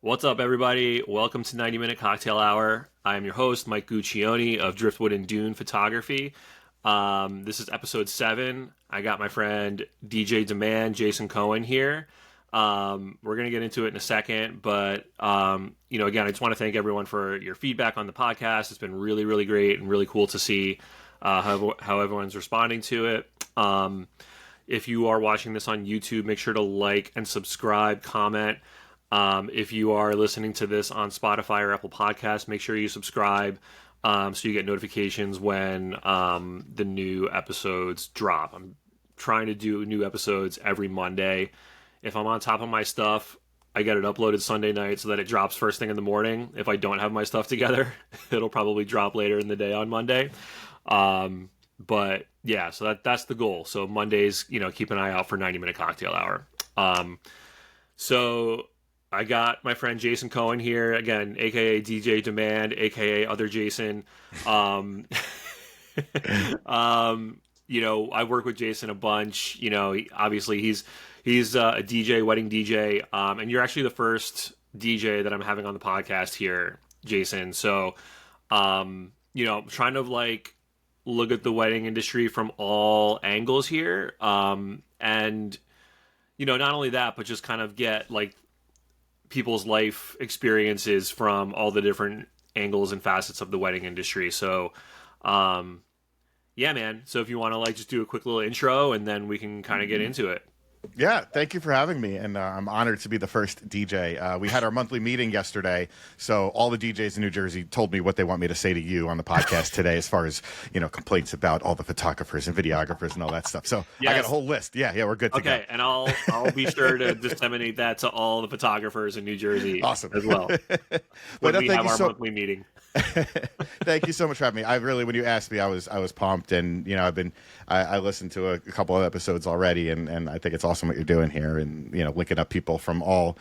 What's up, everybody? Welcome to 90 Minute Cocktail Hour. I am your host, Mike Guccione of Driftwood and Dune Photography. This is episode 7. I got my friend DJ Demand, Jason Cohen here. We're going to get into it in a second, but, again, I just want to thank everyone for your feedback on the podcast. It's been really, really great and really cool to see how everyone's responding to it. If you are watching this on YouTube, make sure to like and subscribe, comment. If you are listening to this on Spotify or Apple Podcasts, make sure you subscribe so you get notifications when the new episodes drop. I'm trying to do new episodes every Monday. If I'm on top of my stuff, I get it uploaded Sunday night so that it drops first thing in the morning. If I don't have my stuff together, it'll probably drop later in the day on Monday. But yeah, so that's the goal. So Mondays, keep an eye out for 90 Minute Cocktail Hour. So I got my friend Jason Cohen here again, aka DJ Demand, aka Other Jason. I work with Jason a bunch. Obviously he's a DJ, wedding DJ, and you're actually the first DJ that I'm having on the podcast here, Jason. So, trying to look at the wedding industry from all angles here, and not only that, but just kind of get people's life experiences from all the different angles and facets of the wedding industry. So, yeah, man. So if you want to just do a quick little intro and then we can kind of get into it. Yeah, thank you for having me, and I'm honored to be the first DJ. We had our monthly meeting yesterday, so all the DJs in New Jersey told me what they want me to say to you on the podcast today as far as, complaints about all the photographers and videographers and all that stuff. So yes. I got a whole list. Yeah, we're good to go. Okay, and I'll be sure to disseminate that to all the photographers in New Jersey awesome. As well when we have our monthly meeting. Thank you so much for having me. I really, when you asked me, I was pumped, and I listened to a couple of episodes already, and I think it's awesome what you're doing here, and linking up people from all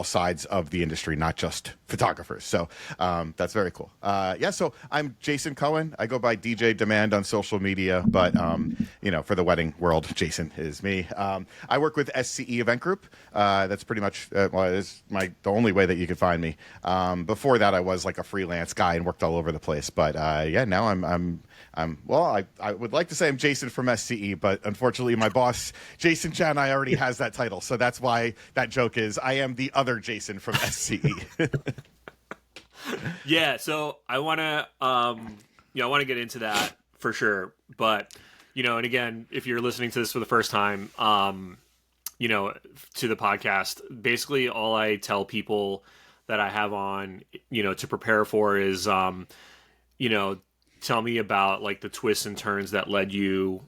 sides of the industry, not just photographers. So that's very cool. So I'm Jason Cohen. I go by DJ Demand on social media, but for the wedding world, Jason is me. I work with SCE Event Group. That's pretty much it is the only way that you can find me. Before that, I was a freelance guy and worked all over the place. But now I would like to say I'm Jason from SCE, but unfortunately my boss, Jason Chanai, already has that title. So that's why that joke is I am the other Jason from SCE. Yeah, so I want to get into that for sure. But, and again, if you're listening to this for the first time, to the podcast, basically all I tell people that I have on, to prepare for is, tell me about the twists and turns that led you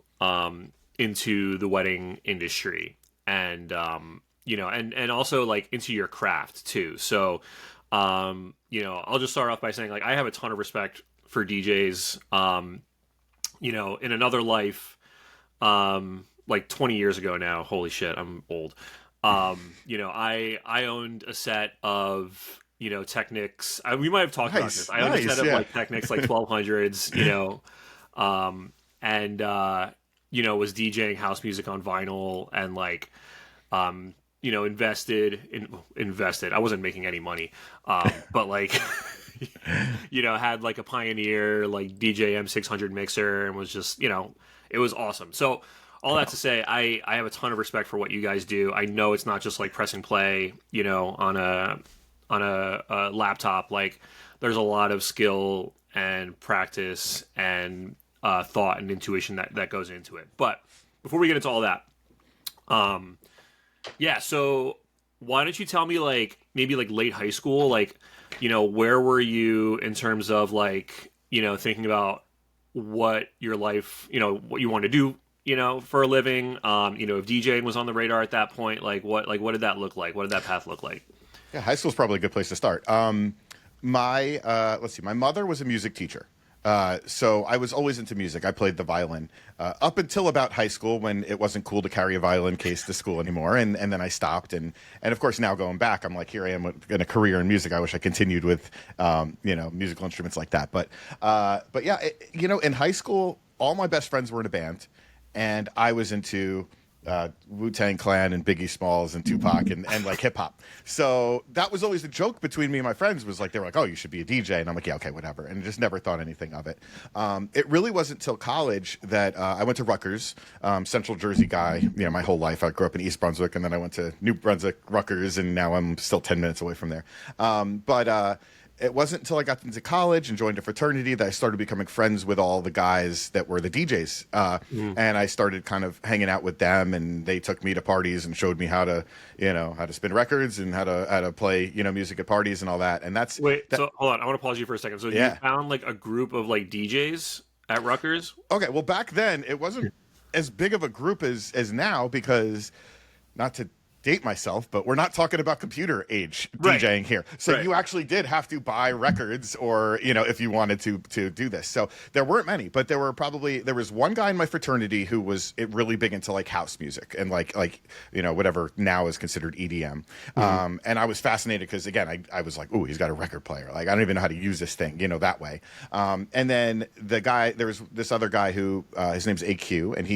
into the wedding industry, and and also into your craft too. So I'll just start off by saying I have a ton of respect for DJs. In another life, 20 years ago now, holy shit, I'm old. I owned a set of Technics. We might have talked about this. I owned a set of Technics 1200s, and was DJing house music on vinyl and invested. I wasn't making any money, but had a Pioneer DJ M600 mixer and was just it was awesome. So all that to say, I have a ton of respect for what you guys do. I know it's not just press and play, on a laptop. There's a lot of skill and practice and thought and intuition that goes into it. But before we get into all that, so why don't you tell me maybe late high school, where were you in terms of thinking about what your life, what you want to do, for a living, if DJing was on the radar at that point, what did that look like? What did that path look like? Yeah, high school is probably a good place to start. My mother was a music teacher. So I was always into music. I played the violin up until about high school when it wasn't cool to carry a violin case to school anymore. And then I stopped. And of course, now going back, I'm here I am in a career in music. I wish I continued with, musical instruments like that. But yeah, in high school, all my best friends were in a band. And I was into Wu-Tang Clan and Biggie Smalls and Tupac and like hip hop. So that was always the joke between me and my friends was like, they were like, oh, you should be a DJ. And I'm like, yeah, okay, whatever. And just never thought anything of it. It really wasn't till college that I went to Rutgers, Central Jersey guy, my whole life. I grew up in East Brunswick and then I went to New Brunswick, Rutgers, and now I'm still 10 minutes away from there. But it wasn't until I got into college and joined a fraternity that I started becoming friends with all the guys that were the DJs. And I started kind of hanging out with them, and they took me to parties and showed me how to spin records and how to play, music at parties and all that. And so hold on. I want to pause you for a second. So you found like a group of like DJs at Rutgers? Okay. Well, back then it wasn't as big of a group as now, because not to date myself, but we're not talking about computer age DJing here. So you actually did have to buy records, or if you wanted to do this. So there weren't many, but there was one guy in my fraternity who was really big into like house music and like whatever now is considered EDM. And I was fascinated because again I was like, oh, he's got a record player. Like I don't even know how to use this thing, that way. And then there was this other guy who his name's AQ, and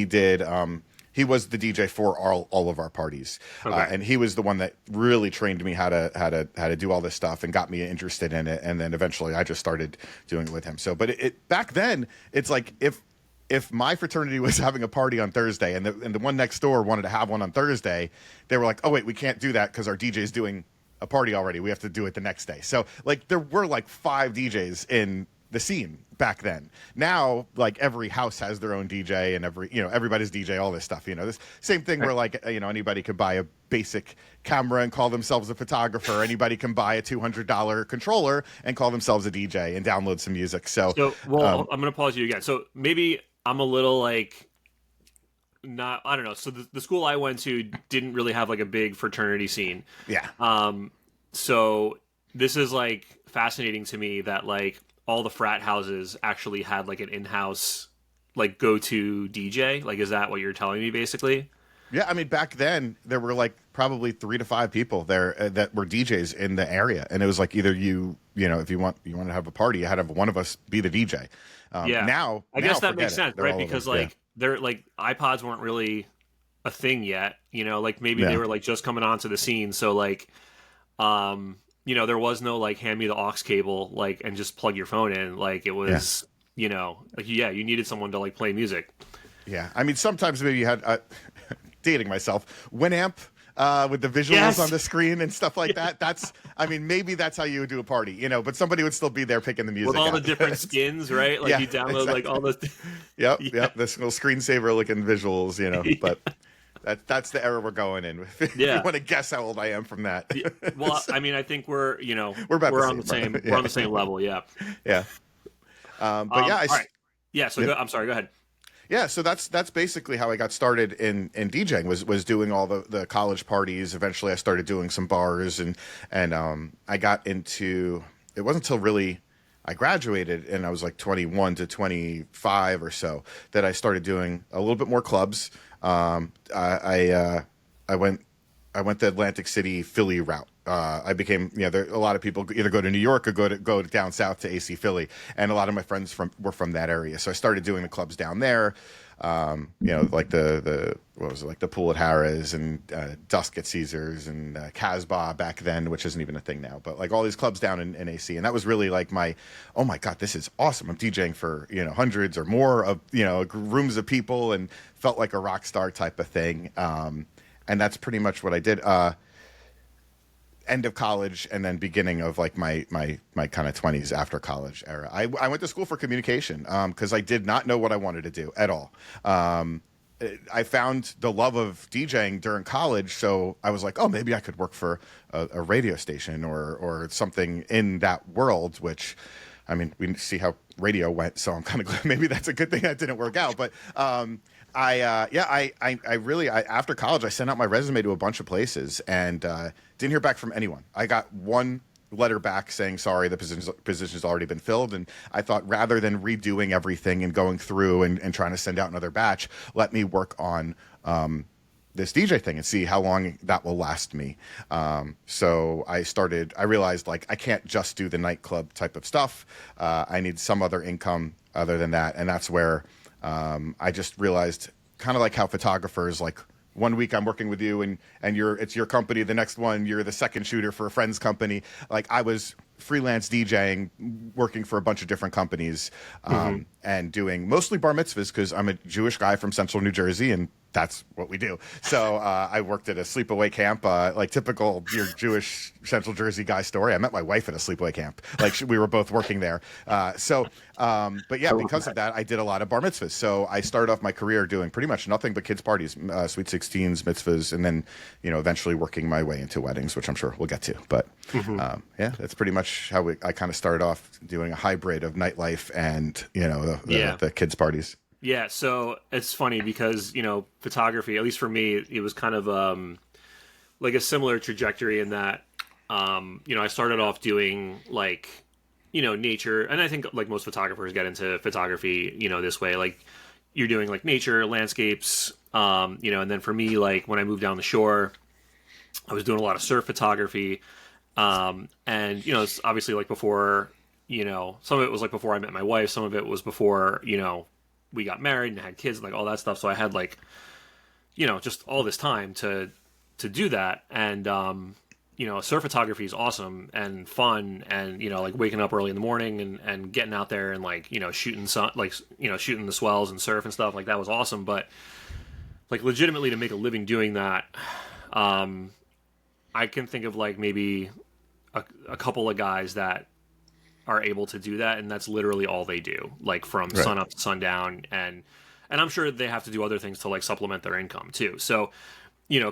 he was the DJ for all of our parties, and he was the one that really trained me how to do all this stuff and got me interested in it. And then eventually, I just started doing it with him. So, but back then, it's like if my fraternity was having a party on Thursday and the one next door wanted to have one on Thursday, they were like, oh wait, we can't do that because our DJ is doing a party already. We have to do it the next day. So like there were like 5 DJs in the scene back then. Now, like every house has their own DJ, and everybody's DJ, all this stuff. This same thing where like anybody could buy a basic camera and call themselves a photographer. Anybody can buy a $200 controller and call themselves a DJ and download some music. So I'm going to pause you again. So maybe I'm a little like not. I don't know. So the school I went to didn't really have like a big fraternity scene. Yeah. So this is like fascinating to me that like all the frat houses actually had like an in-house like go-to DJ. Like, is that what you're telling me basically? Yeah, I mean, back then there were like probably 3 to 5 people there that were DJs in the area, and it was like either if you want to have a party, you had to have one of us be the DJ. Now I guess that makes sense, right? Because like they're like iPods weren't really a thing yet. Like maybe they were like just coming onto the scene. So like, there was no like hand me the aux cable like and just plug your phone in. Like it was, you needed someone to like play music. Yeah, I mean sometimes maybe you had dating myself Winamp with the visuals on the screen and stuff like that. Maybe that's how you would do a party, but somebody would still be there picking the music with all out. the different skins, right? Like you download like all the yep, this little screensaver looking visuals, but. That's the era we're going in. If you want to guess how old I am from that. Well, I mean, I think we're on the same we're on the same level. Yeah. Yeah. All right. Yeah. So I'm sorry. Go ahead. Yeah. So that's basically how I got started in DJing was doing all the college parties. Eventually, I started doing some bars and I got into. It wasn't until really I graduated and I was like 21 to 25 or so that I started doing a little bit more clubs. I went the Atlantic City Philly route. I became a lot of people either go to New York or go down south to AC Philly, and a lot of my friends were from that area. So I started doing the clubs down there. Like the what was it, like the Pool at Harrah's and Dusk at Caesars and Casbah back then, which isn't even a thing now, but like all these clubs down in AC. And that was really like oh my God, this is awesome. I'm DJing for, hundreds or more of, rooms of people, and felt like a rock star type of thing. And that's pretty much what I did. End of college and then beginning of like my kind of 20s after college era. I went to school for communication because I did not know what I wanted to do at all. I found the love of DJing during college, so I was like, oh, maybe I could work for a radio station or something in that world, which, I mean, we see how radio went, so I'm kind of glad maybe that's a good thing that didn't work out. But I really after college, I sent out my resume to a bunch of places and didn't hear back from anyone. I got one letter back saying, sorry, the position's already been filled. And I thought rather than redoing everything and going through and trying to send out another batch, let me work on this DJ thing and see how long that will last me. So I realized like I can't just do the nightclub type of stuff. I need some other income other than that. And that's where I just realized kind of like how photographers like one week I'm working with you and it's your company. The next one you're the second shooter for a friend's company. Like I was freelance DJing, working for a bunch of different companies, and doing mostly bar mitzvahs because I'm a Jewish guy from Central New Jersey, and that's what we do. So I worked at a sleepaway camp, like typical your Jewish Central Jersey guy story. I met my wife at a sleepaway camp. Like we were both working there. But yeah, because of that, I did a lot of bar mitzvahs. So I started off my career doing pretty much nothing but kids' parties, sweet 16s, mitzvahs, and then, eventually working my way into weddings, which I'm sure we'll get to. But yeah, that's pretty much how I kind of started off doing a hybrid of nightlife and, the kids' parties. Yeah, so it's funny because, photography, at least for me, it was kind of like a similar trajectory in that, I started off doing like, nature, and I think like most photographers get into photography, this way, like you're doing like nature, landscapes, and then for me, like when I moved down the shore, I was doing a lot of surf photography, and, it's obviously like before, some of it was like before I met my wife, some of it was before, we got married and had kids and like all that stuff. So I had like, just all this time to do that. And, surf photography is awesome and fun. And, like waking up early in the morning and getting out there and like, shooting shooting the swells and surf and stuff like that was awesome. But like legitimately to make a living doing that, I can think of like maybe a couple of guys that are able to do that, and that's literally all they do, like from sun up to sundown, and I'm sure they have to do other things to like supplement their income too. So,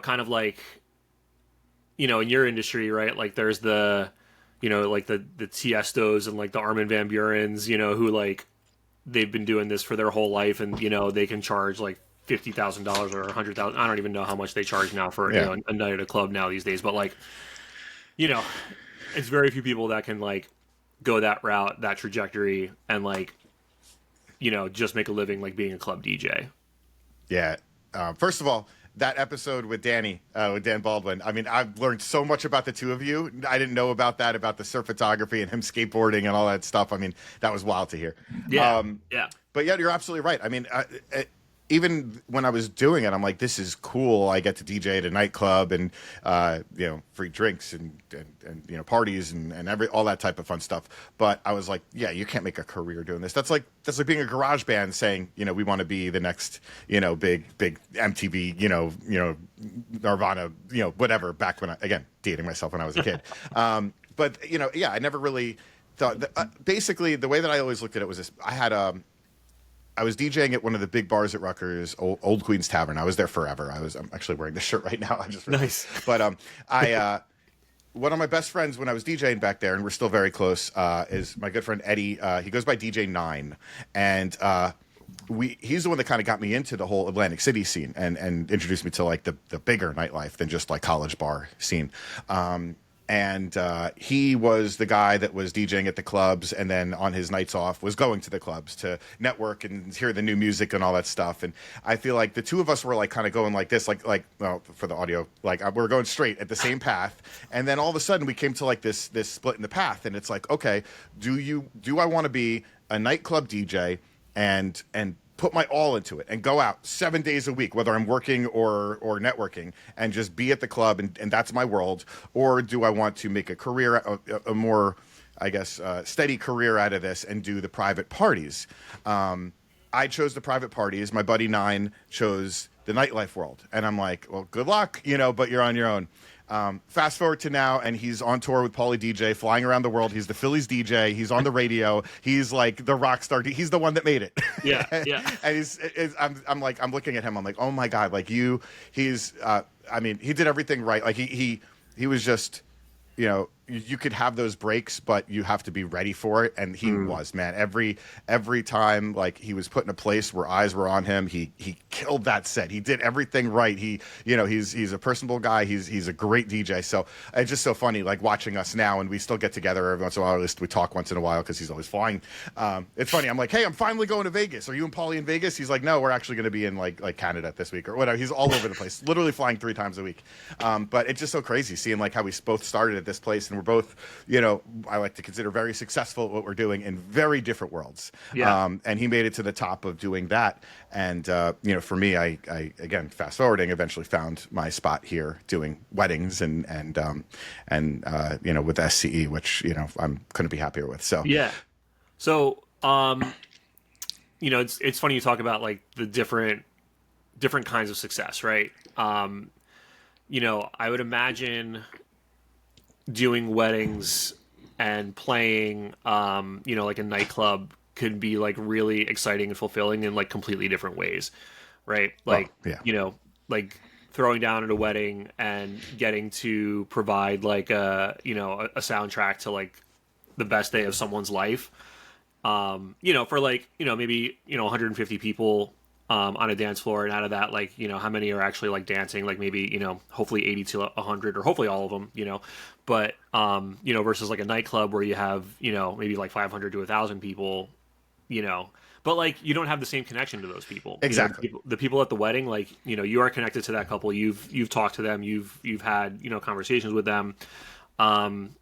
kind of like, in your industry, right? Like there's the, like the Tiestos and like the Armin van Burens, who like they've been doing this for their whole life, and they can charge like $50,000 or $100,000. I don't even know how much they charge now for a night at a club now these days, but like, it's very few people that can like go that route, that trajectory, and like, just make a living like being a club DJ. Yeah. First of all, that episode with Danny, with Dan Baldwin, I mean, I've learned so much about the two of you. I didn't know about that, about the surf photography and him skateboarding and all that stuff. I mean, that was wild to hear. Yeah. But yeah, you're absolutely right. I mean, even when I was doing it, I'm like, this is cool. I get to DJ at a nightclub and, free drinks and parties and all that type of fun stuff. But I was like, yeah, you can't make a career doing this. That's like being a garage band saying, we want to be the next, big MTV, Nirvana, whatever, back when again, dating myself when I was a kid. But, yeah, I never really thought that, basically the way that I always looked at it was this. I was DJing at one of the big bars at Rutgers, Old Queen's Tavern. I was there forever. I'm actually wearing this shirt right now. I just nice. But one of my best friends when I was DJing back there, and we're still very close, is my good friend Eddie. He goes by DJ Nine, and he's the one that kind of got me into the whole Atlantic City scene and introduced me to like the bigger nightlife than just like college bar scene. And he was the guy that was DJing at the clubs, and then on his nights off was going to the clubs to network and hear the new music and all that stuff. And I feel like the two of us were like kind of going like this, well, for the audio, like we were going straight at the same path. And then all of a sudden we came to like this split in the path, and it's like, okay, do I want to be a nightclub DJ and put my all into it and go out 7 days a week, whether I'm working or networking, and just be at the club and that's my world? Or do I want to make a career, a more, I guess, steady career out of this and do the private parties? I chose the private parties. My buddy Nine chose the nightlife world. And I'm like, well, good luck, but you're on your own. Fast forward to now, and he's on tour with Paulie DJ, flying around the world. He's the Phillies DJ. He's on the radio. He's like the rock star. He's the one that made it. Yeah, yeah. And I'm looking at him. I'm like, oh my god, like he's. I mean, he did everything right. Like he was just, you could have those breaks, but you have to be ready for it. And he was, man. Every time, like, he was put in a place where eyes were on him, he killed that set. He did everything right. He's a personable guy. He's a great DJ. So it's just so funny, like, watching us now, and we still get together every once in a while. At least we talk once in a while because he's always flying. It's funny. I'm like, hey, I'm finally going to Vegas. Are you and Paulie in Vegas? He's like, no, we're actually going to be in like Canada this week or whatever. He's all over the place, literally flying 3 times a week. But it's just so crazy seeing like how we both started at this place and and we're both, I like to consider very successful at what we're doing in very different worlds. Yeah. And he made it to the top of doing that. And, for me, I again, fast forwarding, eventually found my spot here doing weddings and with SCE, which, I'm couldn't be happier with. So, Yeah. So, it's funny you talk about like the different kinds of success, right? I would imagine doing weddings and playing, like a nightclub could be like really exciting and fulfilling in like completely different ways, right? well, Like, yeah. like throwing down at a wedding and getting to provide like a soundtrack to like the best day of someone's life. For like, maybe, 150 people on a dance floor, and out of that, like, how many are actually like dancing, like maybe, hopefully 80 to 100, or hopefully all of them, but versus like a nightclub where you have, maybe like 500 to 1,000 people, but like you don't have the same connection to those people. Exactly. The people at the wedding, like, you are connected to that couple. You've talked to them, you've had, conversations with them, and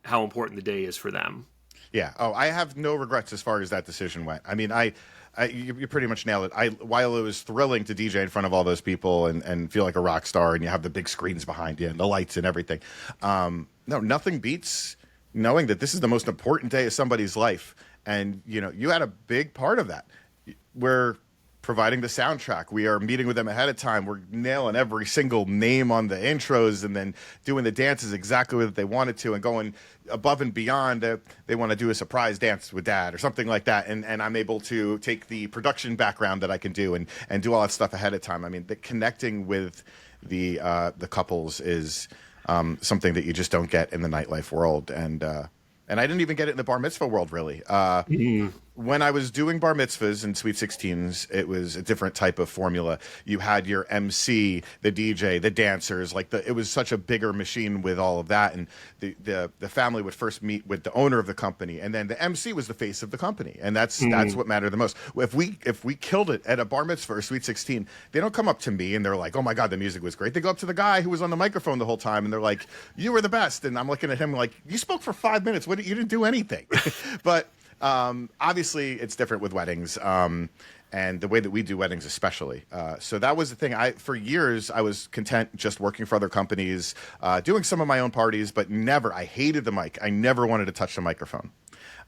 how important the day is for them. Yeah. Oh, I have no regrets as far as that decision went. I mean, you pretty much nailed it. While it was thrilling to DJ in front of all those people and feel like a rock star, and you have the big screens behind you and the lights and everything. No, nothing beats knowing that this is the most important day of somebody's life. And, you had a big part of that. We're providing the soundtrack. We are meeting with them ahead of time. We're nailing every single name on the intros and then doing the dances exactly what they wanted to and going above and beyond. They want to do a surprise dance with dad or something like that. And I'm able to take the production background that I can do and do all that stuff ahead of time. I mean, the connecting with the couples is something that you just don't get in the nightlife world. And I didn't even get it in the bar mitzvah world, really. When I was doing bar mitzvahs and sweet 16s, it was a different type of formula. You had your MC, the DJ, the dancers. It was such a bigger machine with all of that. And the family would first meet with the owner of the company, and then the MC was the face of the company, and that's what mattered the most. If we killed it at a bar mitzvah or sweet 16, they don't come up to me and they're like, "Oh my God, the music was great." They go up to the guy who was on the microphone the whole time, and they're like, "You were the best." And I'm looking at him like, "You spoke for 5 minutes. You didn't do anything." But obviously, it's different with weddings, and the way that we do weddings, especially. So that was the thing. For years, I was content just working for other companies, doing some of my own parties, but never. I hated the mic. I never wanted to touch the microphone.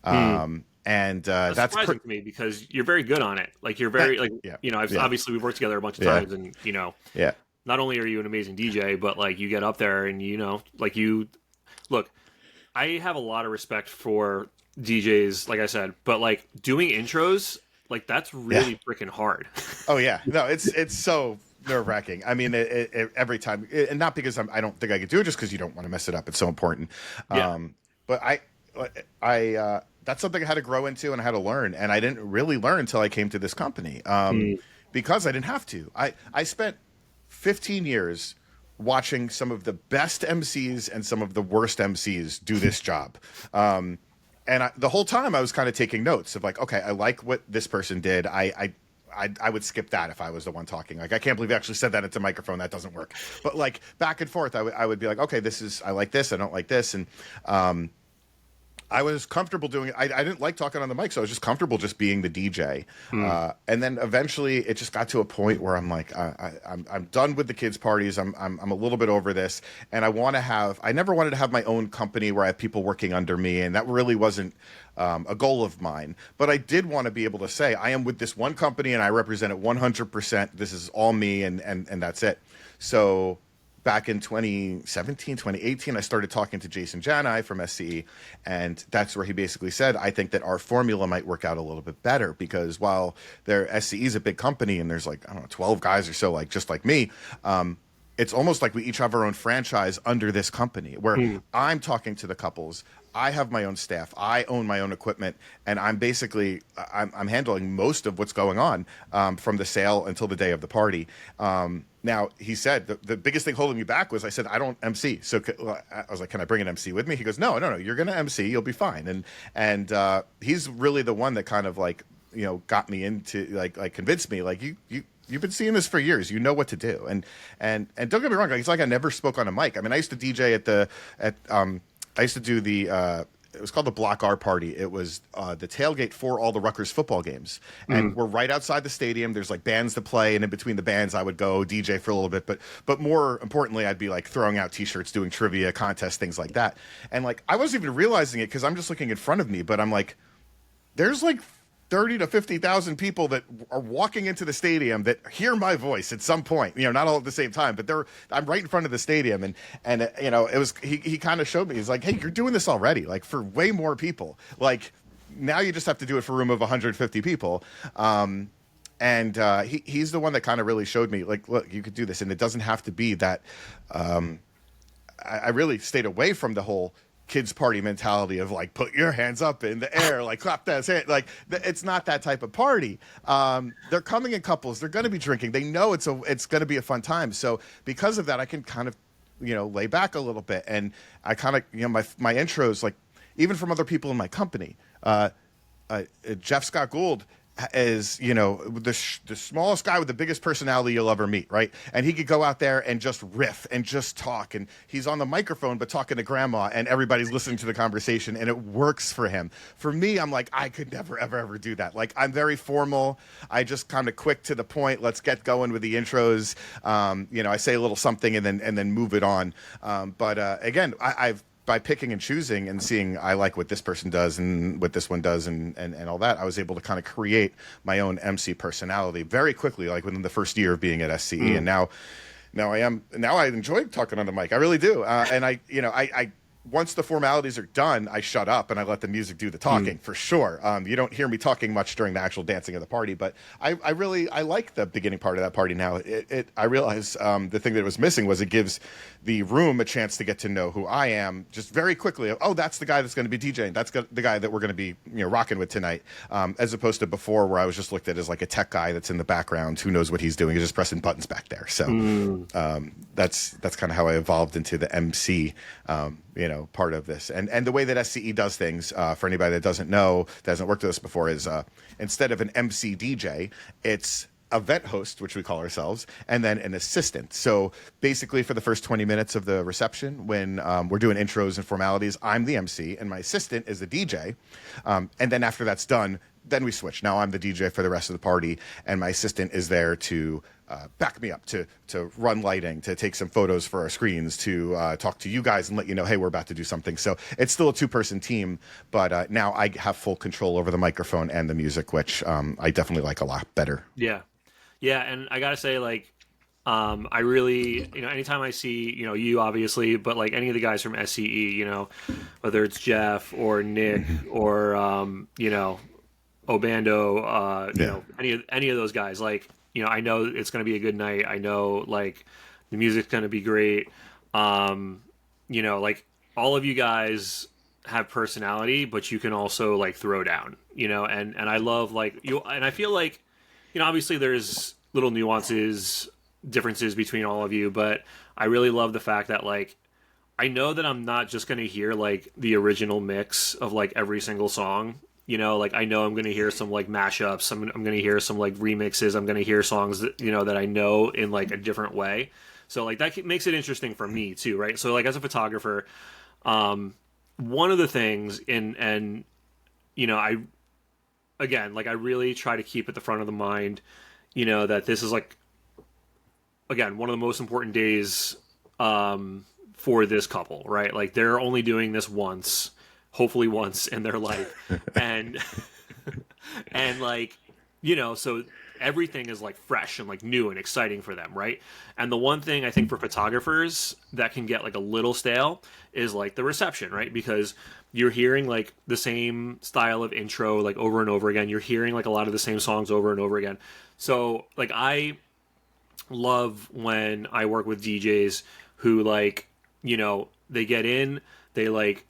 And that's surprising to me because you're very good on it. Like you're very obviously we've worked together a bunch of times, and yeah. not only are you an amazing DJ, but like you get up there and like you look. I have a lot of respect for DJs, like I said, but like doing intros, like that's really freaking hard. Oh yeah, no, it's so nerve-wracking. I mean, every time, and not because I don't think I could do it, just because you don't want to mess it up. It's so important. But I that's something I had to grow into and I had to learn, and I didn't really learn until I came to this company because I didn't have to. I spent 15 years watching some of the best MCs and some of the worst MCs do this job. And the whole time I was kind of taking notes of like, okay, I like what this person did. I would skip that if I was the one talking. Like, I can't believe you actually said that into a microphone. That doesn't work. But like back and forth, I would be like, okay, I like this. I don't like this. And I was comfortable doing it. I didn't like talking on the mic, so I was just comfortable just being the DJ. And then eventually, it just got to a point where I'm like, I'm done with the kids' parties. I'm a little bit over this, and I never wanted to have my own company where I have people working under me, and that really wasn't a goal of mine. But I did want to be able to say, I am with this one company, and I represent it 100%. This is all me, and that's it. So back in 2017, 2018, I started talking to Jason Janai from SCE, and that's where he basically said, I think that our formula might work out a little bit better because while SCE is a big company and there's like, I don't know, 12 guys or so, like just like me, it's almost like we each have our own franchise under this company where I'm talking to the couples. I have my own staff. I own my own equipment, and I'm basically I'm handling most of what's going on from the sale until the day of the party. Now, he said the biggest thing holding me back was I said, I don't MC. So I was like, can I bring an MC with me? He goes, no, you're going to MC. You'll be fine. And he's really the one that kind of like, got me into like convinced me like you've been seeing this for years. You know what to do. And don't get me wrong. It's like I never spoke on a mic. I mean, I used to DJ I used to do it was called the Block R Party. It was the tailgate for all the Rutgers football games, and we're right outside the stadium. There's like bands to play, and in between the bands, I would go DJ for a little bit. But more importantly, I'd be like throwing out T-shirts, doing trivia contests, things like that. And like I wasn't even realizing it because I'm just looking in front of me, but I'm like, there's like 30 to 50,000 people that are walking into the stadium that hear my voice at some point, not all at the same time, but I'm right in front of the stadium. And it was, he kind of showed me, he's like, hey, you're doing this already, like for way more people. Like now you just have to do it for a room of 150 people. He's the one that kind of really showed me, like, look, you could do this. And it doesn't have to be that. I really stayed away from the whole kids party mentality of like put your hands up in the air, like clap that hand. Like it's not that type of party. They're coming in couples, they're going to be drinking, they know it's going to be a fun time. So because of that, I can kind of lay back a little bit. And I kind of my intros, like even from other people in my company, Jeff Scott Gould is the smallest guy with the biggest personality you'll ever meet, right? And he could go out there and just riff and just talk, and he's on the microphone but talking to grandma, and everybody's listening to the conversation, and it works for him. For me, I'm like, I could never ever do that. Like I'm very formal. I just kind of quick to the point. Let's get going with the intros. I say a little something and then move it on. Again, I've by picking and choosing and seeing I like what this person does and what this one does and all that, I was able to kind of create my own MC personality very quickly, like within the first year of being at SCE. And now I enjoy talking on the mic. I really do. I once the formalities are done, I shut up and I let the music do the talking for sure. You don't hear me talking much during the actual dancing of the party, but I really like the beginning part of that party now. I realize the thing that was missing was it gives the room a chance to get to know who I am just very quickly. Oh, that's the guy that's going to be DJing. That's the guy that we're going to be rocking with tonight, as opposed to before where I was just looked at as like a tech guy that's in the background who knows what he's doing. He's just pressing buttons back there. So that's kind of how I evolved into the MC part of this. And the way that SCE does things, for anybody that doesn't know, that hasn't worked with us before, is instead of an MC DJ, it's event host, which we call ourselves, and then an assistant. So basically for the first 20 minutes of the reception, when we're doing intros and formalities, I'm the MC and my assistant is the DJ. And then after that's done, then we switch. Now I'm the DJ for the rest of the party, and my assistant is there to back me up, to run lighting, to take some photos for our screens, to talk to you guys and let you know, hey, we're about to do something. So it's still a two-person team, but now I have full control over the microphone and the music, which I definitely like a lot better. Yeah, and I gotta say, like, I really, anytime I see, you obviously, but like any of the guys from SCE, whether it's Jeff or Nick or, Obando, any of those guys, like, I know it's going to be a good night. I know, like, the music's going to be great. Like, all of you guys have personality, but you can also, like, throw down, and I love, like, and I feel like, obviously there's little nuances, differences between all of you, but I really love the fact that, like, I know that I'm not just going to hear, like, the original mix of, like, every single song. Like I know I'm going to hear some like mashups. I'm going to hear some like remixes. I'm going to hear songs that, that I know in like a different way. So like that makes it interesting for me too, right? So like as a photographer, one of the things I really try to keep at the front of the mind, that this is like, again, one of the most important days for this couple, right? Like they're only doing this hopefully once in their life. And like, so everything is like fresh and like new and exciting for them, right? And the one thing I think for photographers that can get like a little stale is like the reception, right? Because you're hearing like the same style of intro like over and over again. You're hearing like a lot of the same songs over and over again. So like I love when I work with DJs who like, they get in, they like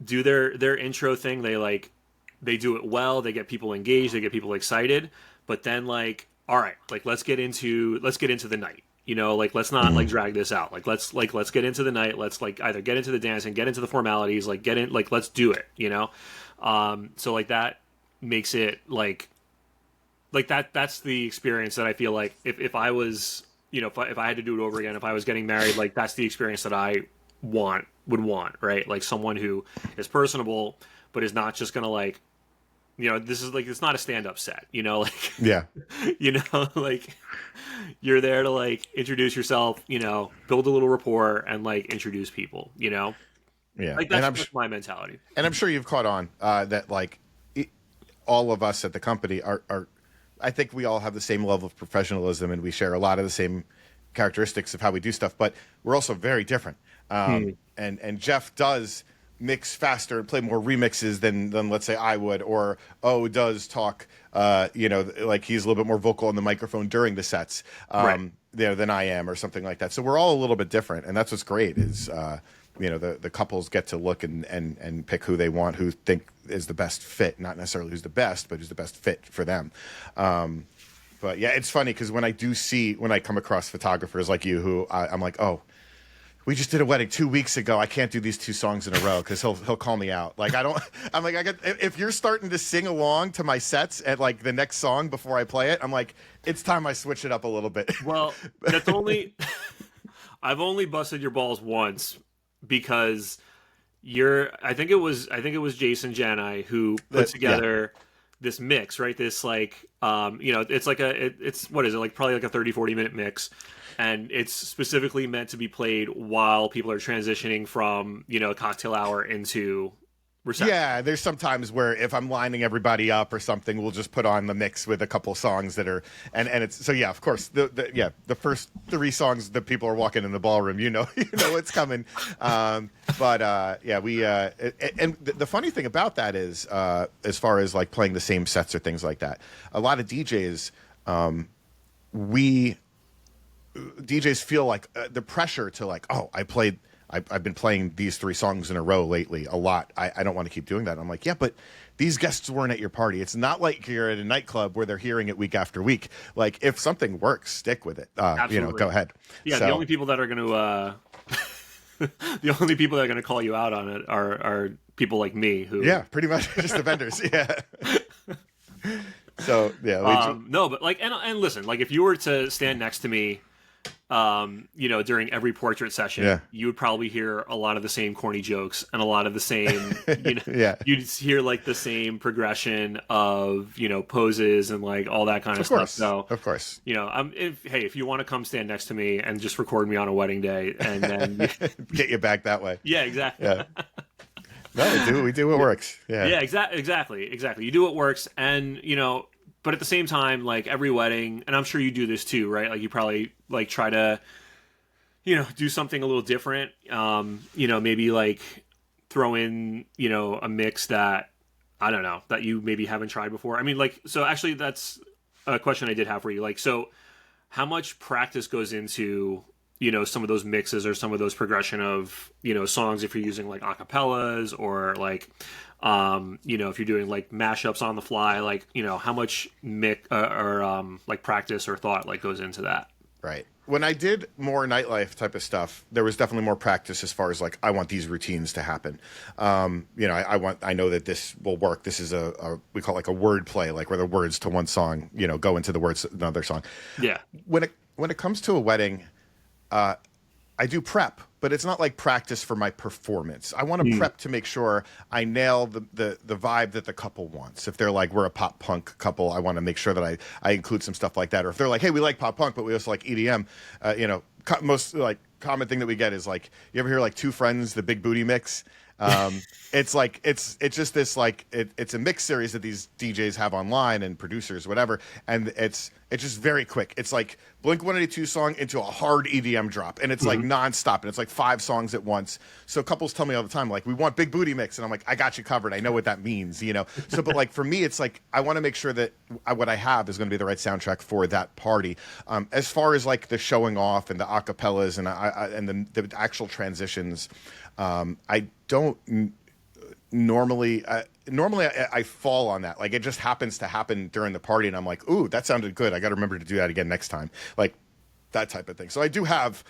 do their intro thing, they do it well, they get people engaged, they get people excited, but then like, all right, like let's get into the night, like let's not like drag this out, like let's get into the night, let's like either get into the dancing, get into the formalities, like get in, like let's do it, so like that makes it like like that's the experience that I feel like if I was, if I had to do it over again, if I was getting married, like that's the experience that I would want, right? Like someone who is personable, but is not just gonna like, this is like, it's not a stand-up set, like, Yeah. like you're there to like introduce yourself, build a little rapport and like introduce people, Yeah. like that's my mentality. And I'm sure you've caught on that like all of us at the company are I think we all have the same level of professionalism and we share a lot of the same characteristics of how we do stuff, but we're also very different. And Jeff does mix faster and play more remixes than let's say I would, or does talk like he's a little bit more vocal on the microphone during the sets Right. than I am, or something like that. So we're all a little bit different, and that's what's great is the couples get to look and pick who they want, who think is the best fit, not necessarily who's the best, but who's the best fit for them. But yeah, it's funny because when I come across photographers like you who I'm like, oh, we just did a wedding 2 weeks ago. I can't do these two songs in a row because he'll call me out. Like I'm like, if you're starting to sing along to my sets at like the next song before I play it, I'm like, it's time I switch it up a little bit. Well, that's only I've only busted your balls once because I think it was Jason Jani who put together this mix, right? This like it's like it's what is it, like probably like a 30-40 minute mix, and it's specifically meant to be played while people are transitioning from cocktail hour into reception. Yeah, there's sometimes where if I'm lining everybody up or something, we'll just put on the mix with a couple songs that are and it's so yeah, of course the first 3 songs that people are walking in the ballroom, you know it's coming. We and the funny thing about that is as far as like playing the same sets or things like that, a lot of DJs feel like the pressure to like, oh, I've been playing these 3 songs in a row lately a lot. I don't want to keep doing that. I'm like, yeah, but these guests weren't at your party. It's not like you're at a nightclub where they're hearing it week after week. Like if something works, stick with it. Go ahead. Yeah, so, the only people that are going to the only people that are going to call you out on it are people like me who. Yeah, pretty much just the vendors. Yeah. So yeah. No, but like and listen, like if you were to stand next to me. During every portrait session, you would probably hear a lot of the same corny jokes and a lot of the same, you'd hear like the same progression of, poses and like all that kind of stuff. So of course, if you want to come stand next to me and just record me on a wedding day and then get you back that way. Yeah, exactly. Yeah. No, we do what works. Yeah. Yeah, exactly. You do what works. And, but at the same time, like every wedding, and I'm sure you do this too, right? Like you probably like try to, do something a little different. Maybe like throw in, a mix that, I don't know, that you maybe haven't tried before. I mean, like, so actually that's a question I did have for you. Like, so how much practice goes into, some of those mixes or some of those progression of, songs if you're using like acapellas or like, if you're doing like mashups on the fly, like, how much like practice or thought like goes into that? Right. When I did more nightlife type of stuff, there was definitely more practice as far as like, I want these routines to happen. I know that this will work. This is we call it like a word play, like where the words to one song, go into the words to another song. Yeah. When it comes to a wedding, I do prep, but it's not like practice for my performance. I want to prep to make sure I nail the vibe that the couple wants. If they're like, we're a pop punk couple, I want to make sure that I include some stuff like that. Or if they're like, hey, we like pop punk, but we also like EDM, most like common thing that we get is like, you ever hear like Two Friends, the Big Booty Mix? It's like it's just this like it's a mix series that these DJs have online and producers, whatever, and it's just very quick. It's like Blink-182 song into a hard EDM drop, and it's like nonstop, and it's like 5 songs at once. So couples tell me all the time, like, we want Big Booty Mix, and I'm like, I got you covered. I know what that means, So, but like for me, it's like I want to make sure that what I have is going to be the right soundtrack for that party. As far as like the showing off and the acapellas and the actual transitions, I don't. Normally I fall on that. Like it just happens to happen during the party and I'm like, ooh, that sounded good. I got to remember to do that again next time. Like that type of thing. So I do have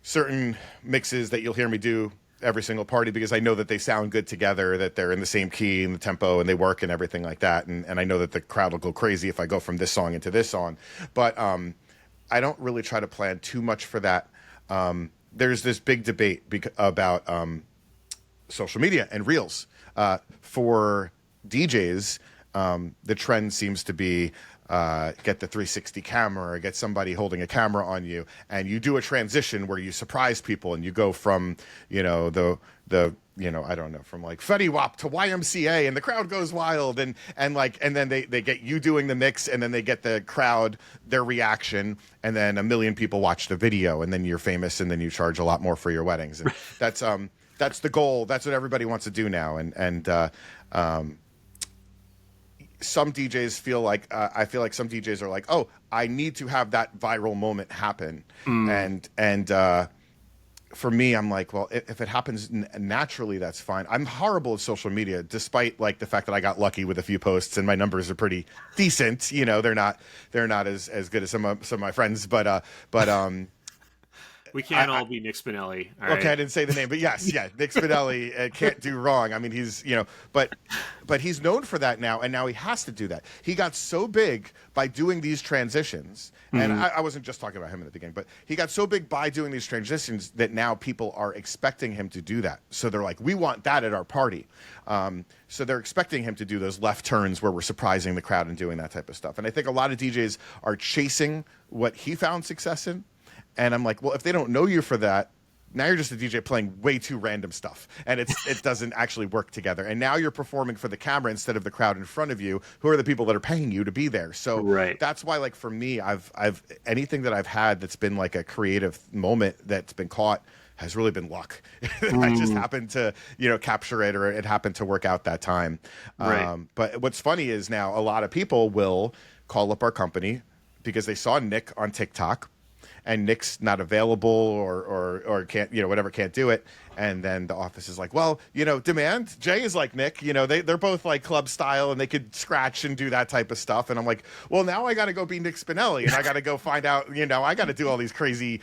certain mixes that you'll hear me do every single party because I know that they sound good together, that they're in the same key and the tempo and they work and everything like that. And I know that the crowd will go crazy if I go from this song into this song. But I don't really try to plan too much for that. There's this big debate about social media and reels. For DJs, the trend seems to be get the 360 camera or get somebody holding a camera on you, and you do a transition where you surprise people and you go from, the I don't know, from like Fetty Wap to YMCA and the crowd goes wild and then they get you doing the mix and then they get the crowd, their reaction, and then a million people watch the video and then you're famous and then you charge a lot more for your weddings. And that's the goal. That's what everybody wants to do now. And some DJs feel like I feel like some DJs are like, oh, I need to have that viral moment happen. And for me, I'm like, well, if it happens naturally, that's fine. I'm horrible at social media, despite like the fact that I got lucky with a few posts and my numbers are pretty decent. They're not as good as some of my friends, but we can't all be Nick Spinelli. All right? Okay, I didn't say the name, but yes, yeah, Nick Spinelli can't do wrong. I mean, he's but he's known for that now, and now he has to do that. He got so big by doing these transitions, and I wasn't just talking about him at the beginning, but he got so big by doing these transitions that now people are expecting him to do that. So they're like, we want that at our party. So they're expecting him to do those left turns where we're surprising the crowd and doing that type of stuff. And I think a lot of DJs are chasing what he found success in. And I'm like, well, if they don't know you for that, now you're just a DJ playing way too random stuff, and it doesn't actually work together. And now you're performing for the camera instead of the crowd in front of you, who are the people that are paying you to be there. So that's why, like for me, I've anything that I've had that's been like a creative moment that's been caught has really been luck. I just happened to capture it, or it happened to work out that time. But what's funny is now a lot of people will call up our company because they saw Nick on TikTok. And Nick's not available or can't, whatever, can't do it. And then the office is like, well, Demand, Jay is like Nick, they're both like club style and they could scratch and do that type of stuff. And I'm like, well, now I got to go be Nick Spinelli and I got to go find out, I got to do all these crazy,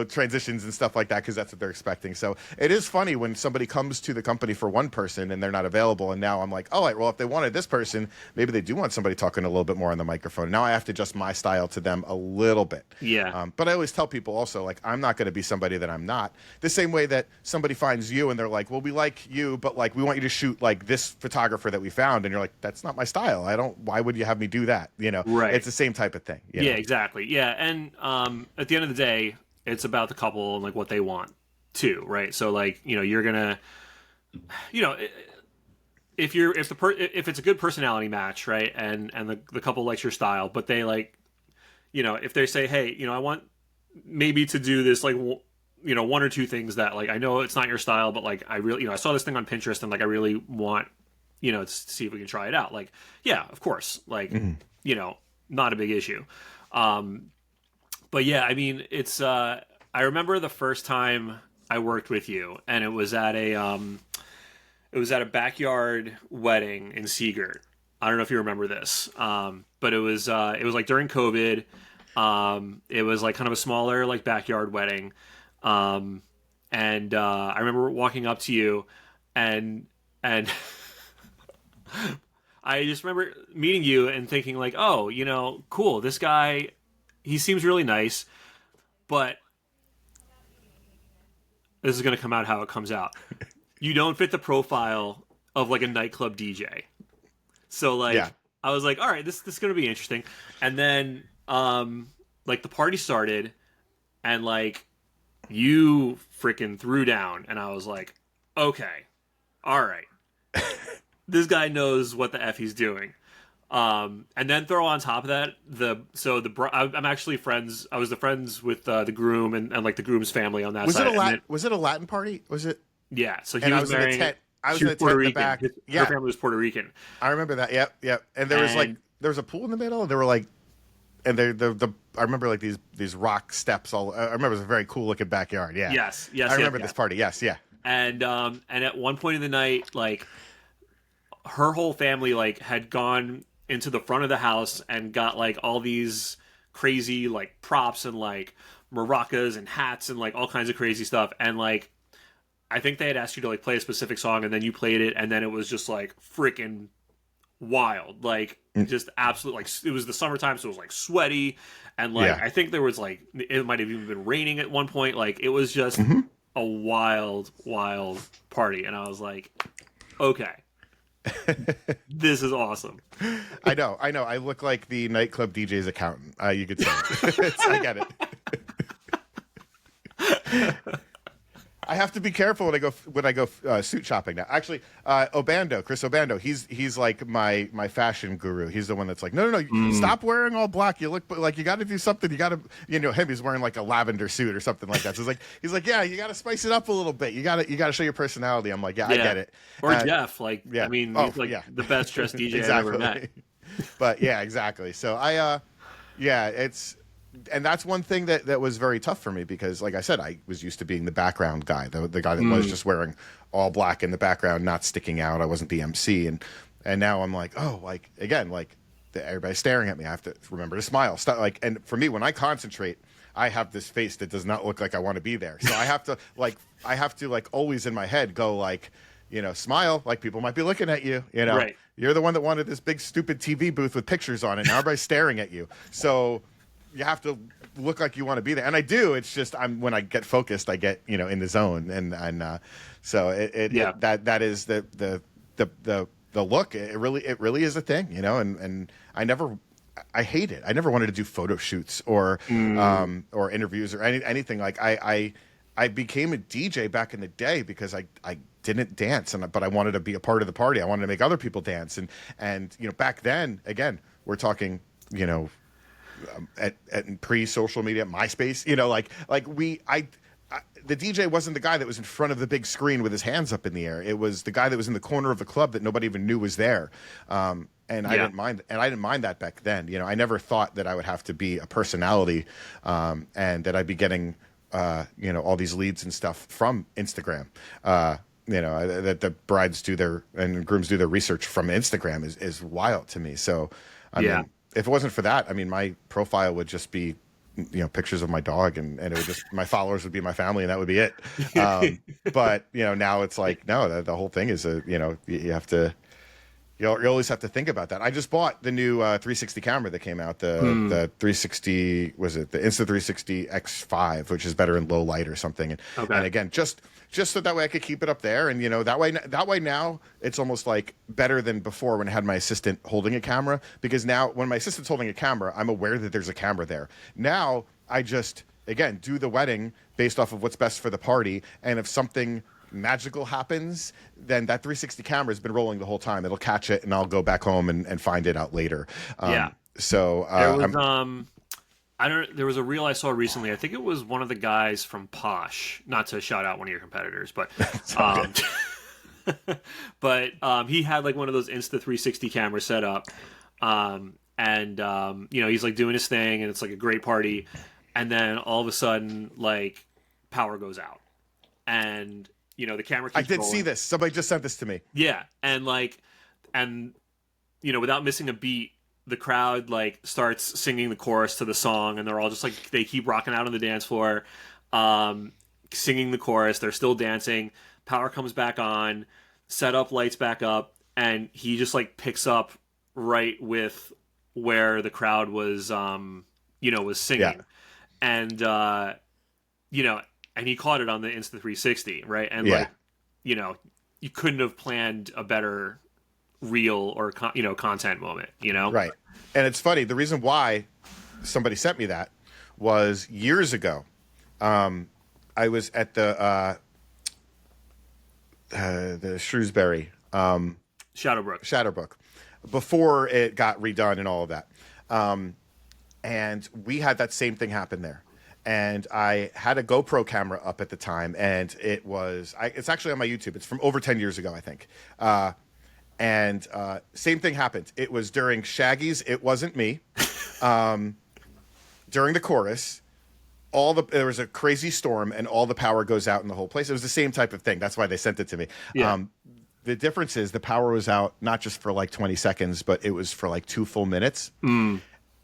transitions and stuff like that because that's what they're expecting. So it is funny when somebody comes to the company for one person and they're not available. And now I'm like, oh, well, if they wanted this person, maybe they do want somebody talking a little bit more on the microphone. Now I have to adjust my style to them a little bit. Yeah. But I always tell people also, like, I'm not going to be somebody that I'm not. The same way that somebody finds you and they're like, well, we like you, but like we want you to shoot like this photographer that we found, and you're like, that's not my style. Why would you have me do that? Right. It's the same type of thing. Yeah, exactly. Yeah. And at the end of the day, it's about the couple and like what they want too, right? So like, you're gonna, if it's a good personality match, right, and the couple likes your style, but they like, if they say, hey, I want maybe to do this like one or two things that like I know it's not your style, but like I really I saw this thing on Pinterest and like I really want to see if we can try it out. Like, yeah, of course, like not a big issue. But yeah, I mean, it's I remember the first time I worked with you, and it was at a backyard wedding in Seagirt. I don't know if you remember this, but it was like during COVID. It was like kind of a smaller like backyard wedding. And I remember walking up to you and I just remember meeting you and thinking like, oh, cool. This guy, he seems really nice, but this is going to come out how it comes out. You don't fit the profile of like a nightclub DJ. So like, I was like, all right, this is going to be interesting. And then, like the party started and like you freaking threw down and I was like, okay, all right. This guy knows what the F he's doing. And then throw on top of that, I'm actually friends. I was friends with the groom and like the groom's family on that side. Was it a Latin party? Was it? Yeah. So he was marrying. I was in the tent in the back. Her family was Puerto Rican. I remember that. Yep. And there was a pool in the middle. There were like, and I remember like these rock steps. I remember it was a very cool looking backyard. Yeah. Yes. I remember this party. Yes. Yeah. And at one point in the night, like her whole family like had gone into the front of the house and got like all these crazy like props and like maracas and hats and like all kinds of crazy stuff. And like I think they had asked you to like play a specific song, and then you played it, and then it was just like freaking wild, like just absolute. Like it was the summertime, so it was like sweaty, and like Yeah. I think there was like it might have even been raining at one point. Like it was just a wild, wild party, and I was like, okay, this is awesome. I know. I look like the nightclub DJ's accountant. You could say it. I get it. I have to be careful when I go suit shopping now. Actually, Chris Obando, he's like my fashion guru. He's the one that's like, no, stop wearing all black. You look like you got to do something. You got to, him. He's wearing like a lavender suit or something like that. So he's like, yeah, you got to spice it up a little bit. You got to show your personality. I'm like, yeah, I get it. Or Jeff, like, yeah. I mean, he's like the best dressed DJ exactly. I've ever met. But yeah, exactly. So and that's one thing that was very tough for me because, like I said, I was used to being the background guy, the guy that was just wearing all black in the background, not sticking out. I wasn't the MC, and now I'm like, oh, like again, like everybody's staring at me. I have to remember to smile. Stop, like, and for me, when I concentrate, I have this face that does not look like I want to be there. So I have to always in my head go like, smile, like people might be looking at you. Right. You're the one that wanted this big stupid TV booth with pictures on it. Now everybody's staring at you. So you have to look like you want to be there, and I do. It's just when I get focused, I get in the zone, and so that is the look. It really is a thing, and I hate it. I never wanted to do photo shoots or interviews or anything. Like I became a DJ back in the day because I didn't dance, but I wanted to be a part of the party. I wanted to make other people dance, and back then, again, we're talking at pre-social media, MySpace, the DJ wasn't the guy that was in front of the big screen with his hands up in the air. It was the guy that was in the corner of the club that nobody even knew was there. I didn't mind that back then. I never thought that I would have to be a personality, and that I'd be getting, all these leads and stuff from Instagram. That the brides and grooms do their research from Instagram is wild to me. So, I mean, if it wasn't for that, I mean, my profile would just be, pictures of my dog, and it would just my followers would be my family, and that would be it. But now it's like no, the whole thing is you have to. You always have to think about that. I just bought the new 360 camera that came out. The 360 was it the Insta360 X5, which is better in low light or something. And again, just so that way I could keep it up there, and that way now it's almost like better than before when I had my assistant holding a camera, because now when my assistant's holding a camera, I'm aware that there's a camera there. Now I just again do the wedding based off of what's best for the party, and if something magical happens, then that 360 camera has been rolling the whole time. It'll catch it, and I'll go back home and find it out later. So there was a reel I saw recently. I think it was one of the guys from Posh, not to shout out one of your competitors, but but he had like one of those Insta 360 cameras set up, he's like doing his thing, and it's like a great party, and then all of a sudden like power goes out, and the camera keeps I did rolling. see this. Somebody just sent this to me. Yeah, and without missing a beat, the crowd like starts singing the chorus to the song, and they're all just like they keep rocking out on the dance floor, singing the chorus. They're still dancing. Power comes back on, set up lights back up, and he just like picks up right with where the crowd was, was singing, and and he caught it on the Insta 360, right? And you couldn't have planned a better reel or content moment, Right. And it's funny. The reason why somebody sent me that was years ago. I was at the Shrewsbury Shadowbrook before it got redone and all of that. And we had that same thing happen there. And I had a GoPro camera up at the time, and it's actually on my YouTube. It's from over 10 years ago, I think. Same thing happened. It was during Shaggy's It Wasn't Me. During the chorus, there was a crazy storm, and all the power goes out in the whole place. It was the same type of thing. That's why they sent it to me. Yeah. The difference is the power was out not just for like 20 seconds, but it was for like 2 full minutes.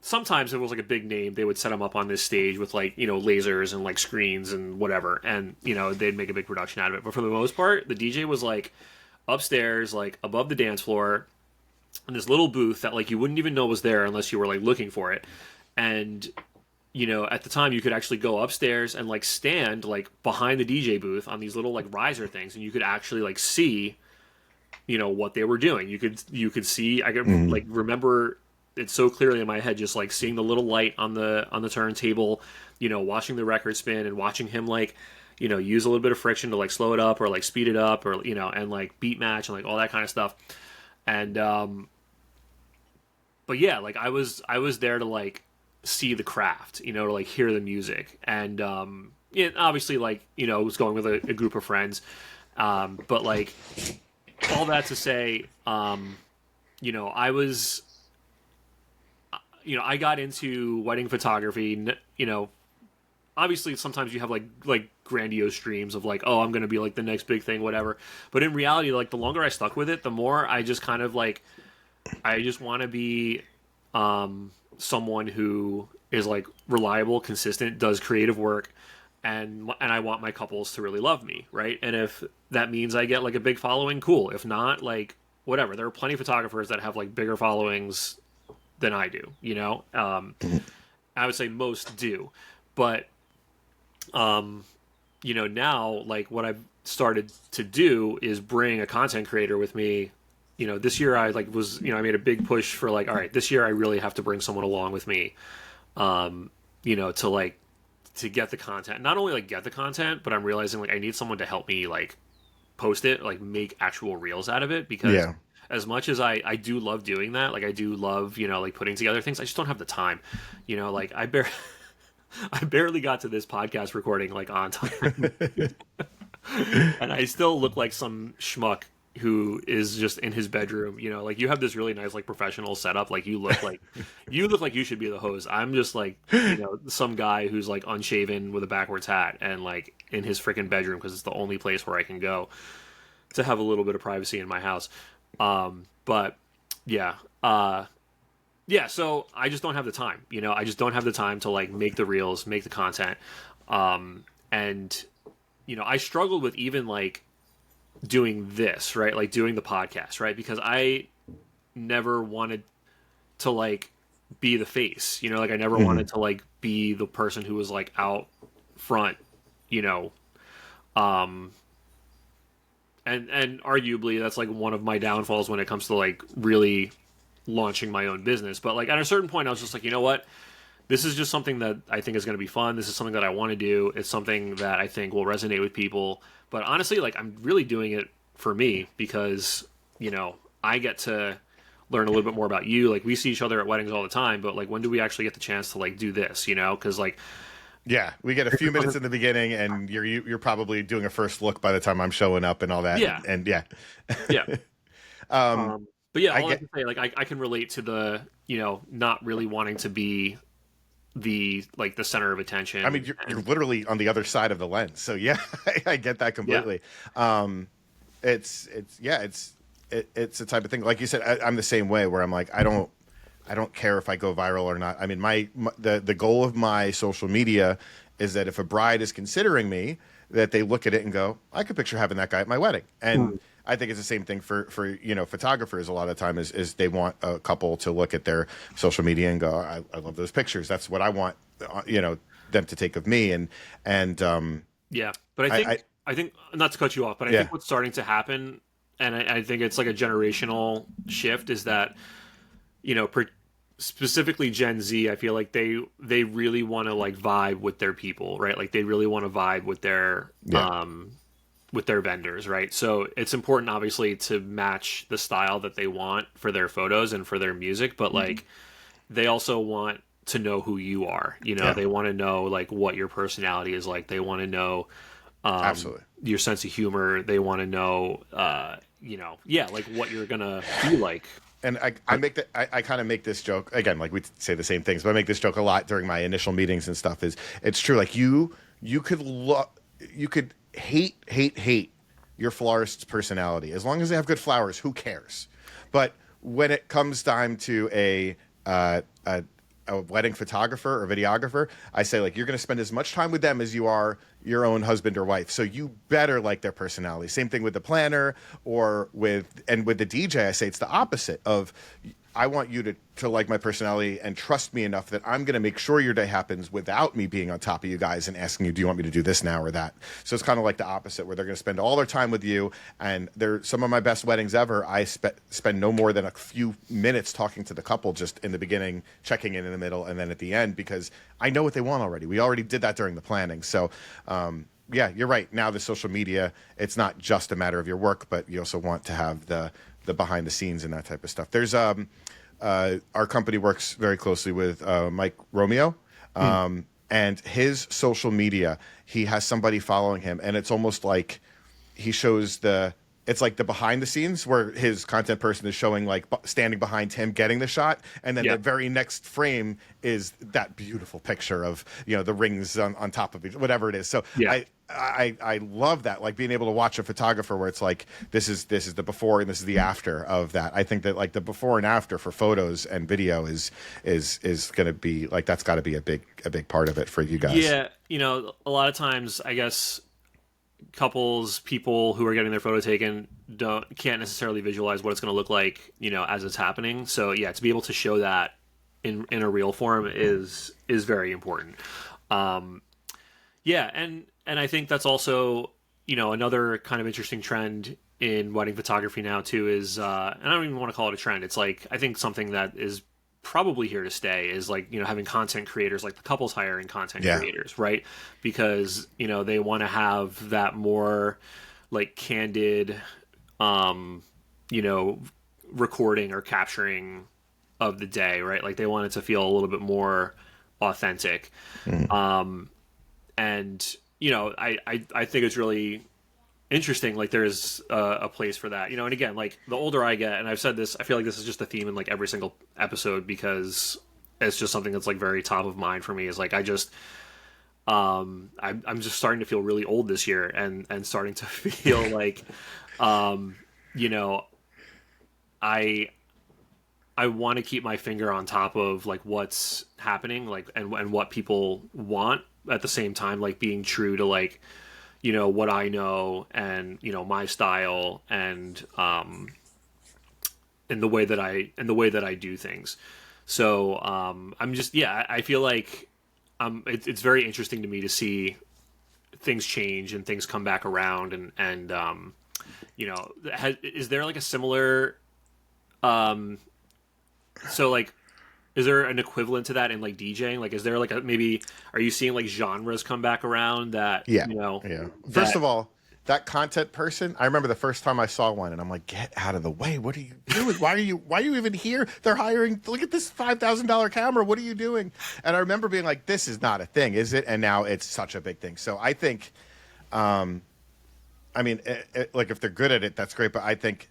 sometimes it was like a big name. They would set them up on this stage with like, you know, lasers and like screens and whatever, and you know they'd make a big production out of it. But for the most part, the DJ was like upstairs, like above the dance floor, in this little booth that like you wouldn't even know was there unless you were like looking for it. And you know, at the time you could actually go upstairs and like stand like behind the DJ booth on these little like riser things, and you could actually like see, you know, what they were doing. You could see. I could like remember it so clearly in my head, just like seeing the little light on the turntable, you know, watching the record spin and watching him like, you know, use a little bit of friction to like slow it up or like speed it up, or you know, and like beat match and like all that kind of stuff. And but yeah, like I was there to like see the craft, you know, to like hear the music. And yeah, obviously like, you know, I was going with a group of friends. But like all that to say, you know, I got into wedding photography. You know, obviously sometimes you have like grandiose dreams of like, oh, I'm gonna be like the next big thing, whatever. But in reality, like the longer I stuck with it, the more I just kind of like, I just want to be someone who is like reliable, consistent, does creative work, and I want my couples to really love me, right? And if that means I get like a big following, cool. If not, like whatever. There are plenty of photographers that have like bigger followings than I do, you know. I would say most do, but you know, now like what I've started to do is bring a content creator with me. You know, this year I like was, you know, I made a big push for like, all right, this year I really have to bring someone along with me, you know, to like to get the content. Not only like get the content, but I'm realizing like I need someone to help me like post it, like make actual reels out of it, because Yeah. as much as I do love doing that, like I do love, you know, like putting together things, I just don't have the time. You know, like I barely got to this podcast recording like on time. And I still look like some schmuck who is just in his bedroom. You know, like you have this really nice like professional setup. Like you look like you should be the host. I'm just like, you know, some guy who's like unshaven with a backwards hat and like in his freaking bedroom because it's the only place where I can go to have a little bit of privacy in my house. But yeah, yeah. So I just don't have the time. You know, I just don't have the time to like make the reels, make the content. And you know, I struggled with even like doing this, right? Like doing the podcast, right? Because I never wanted to like be the face, you know, like I never wanted to like be the person who was like out front, you know. Um and arguably that's like one of my downfalls when it comes to like really launching my own business. But like at a certain point I was just like, you know what? This is just something that I think is going to be fun. This is something that I want to do. It's something that I think will resonate with people. But honestly, like I'm really doing it for me because, you know, I get to learn a little bit more about you. Like we see each other at weddings all the time, but like when do we actually get the chance to like do this, you know? Cuz like Yeah, we get a few minutes in the beginning, and you're probably doing a first look by the time I'm showing up and all that. yeah. And yeah, Yeah. But yeah, I all I get. can say, like I can relate to the, you know, not really wanting to be the like the center of I mean, attention. you're literally on the other side of the lens, so yeah, I get that Yeah. completely. It's yeah, it's the type of thing. Like you said, I'm the same way where I'm like, I don't care if I go viral or not. I mean, the goal of my social media is that if a bride is considering me, that they look at it and go, I could picture having that guy at my wedding. And I think it's the same thing for you know, photographers. A lot of the time is they want a couple to look at their social media and go, I love those pictures. That's what I want, you know, them to take of me. And Yeah, but I think not to cut you off, but I yeah. think what's starting to happen, and I think it's like a generational shift, is that you know, specifically Gen Z, I feel like they really want to like vibe with their people, right? Like they really want to vibe Yeah. with their vendors, right? So it's important, obviously, to match the style that they want for their photos and for their music, but like they also want to know who you are. You know, Yeah. they want to know like what your personality is like. They want to know Absolutely. your sense of humor. They want to know, you know, yeah, like what you're gonna be like. And I kind of make this joke again, like we say the same things, but I make this joke a lot during my initial meetings and stuff. Is it's true? Like you could you could hate your florist's personality as long as they have good flowers. Who cares? But when it comes time to a a wedding photographer or videographer, I say, like, you're going to spend as much time with them as you are your own husband or wife. So you better like their personality. Same thing with the planner or with the DJ. I say it's the opposite of, I want you to like my personality and trust me enough that I'm going to make sure your day happens without me being on top of you guys and asking you, do you want me to do this now or that? So it's kind of like the opposite, where they're going to spend all their time with you. And they're some of my best weddings ever. I spend no more than a few minutes talking to the couple, just in the beginning, checking in the middle, and then at the end, because I know what they want already. We already did that during the planning. So, yeah, you're right. Now the social media, it's not just a matter of your work, but you also want to have the behind the scenes and that type of stuff. There's our company works very closely with Mike Romeo, and his social media, he has somebody following him, and it's almost like he shows it's like the behind the scenes where his content person is showing, like, standing behind him getting the shot, and then the very next frame is that beautiful picture of, the rings on top of each, whatever it is. So I love that, like, being able to watch a photographer where it's like, this is the before and this is the after of that. I think that, like, the before and after for photos and video is going to be, like, that's got to be a big part of it for you guys. Yeah, a lot of times, I guess, people who are getting their photo taken can't necessarily visualize what it's going to look like, as it's happening. So yeah, to be able to show that in a real form is very important. Yeah, and I think that's also, another kind of interesting trend in wedding photography now too is, and I don't even want to call it a trend. It's like, I think something that is probably here to stay is, like, having content creators, like the couples hiring content creators, right? Because, they want to have that more, like, candid, recording or capturing of the day, right? Like, they want it to feel a little bit more authentic. And, I think it's really interesting. Like, there's a place for that, and again, like, the older I get, and I've said this, I feel like this is just a theme in, like, every single episode, because it's just something that's, like, very top of mind for me, is, like, I just I'm just starting to feel really old this year, and starting to feel like I want to keep my finger on top of, like, what's happening, like, and what people want, at the same time, like, being true to, like, what I know, and, my style, and the way that I do things. So, I'm just, I feel like, it's very interesting to me to see things change and things come back around, and is there, like, a similar, so, like, is there an equivalent to that in, like, DJing? Like, is there, like, maybe, are you seeing, like, genres come back around that, First of all, that content person, I remember the first time I saw one, and I'm like, get out of the way. What are you doing? Why are you even here? They're hiring, look at this $5,000 camera. What are you doing? And I remember being like, this is not a thing, is it? And now it's such a big thing. So I think, like, if they're good at it, that's great. But I think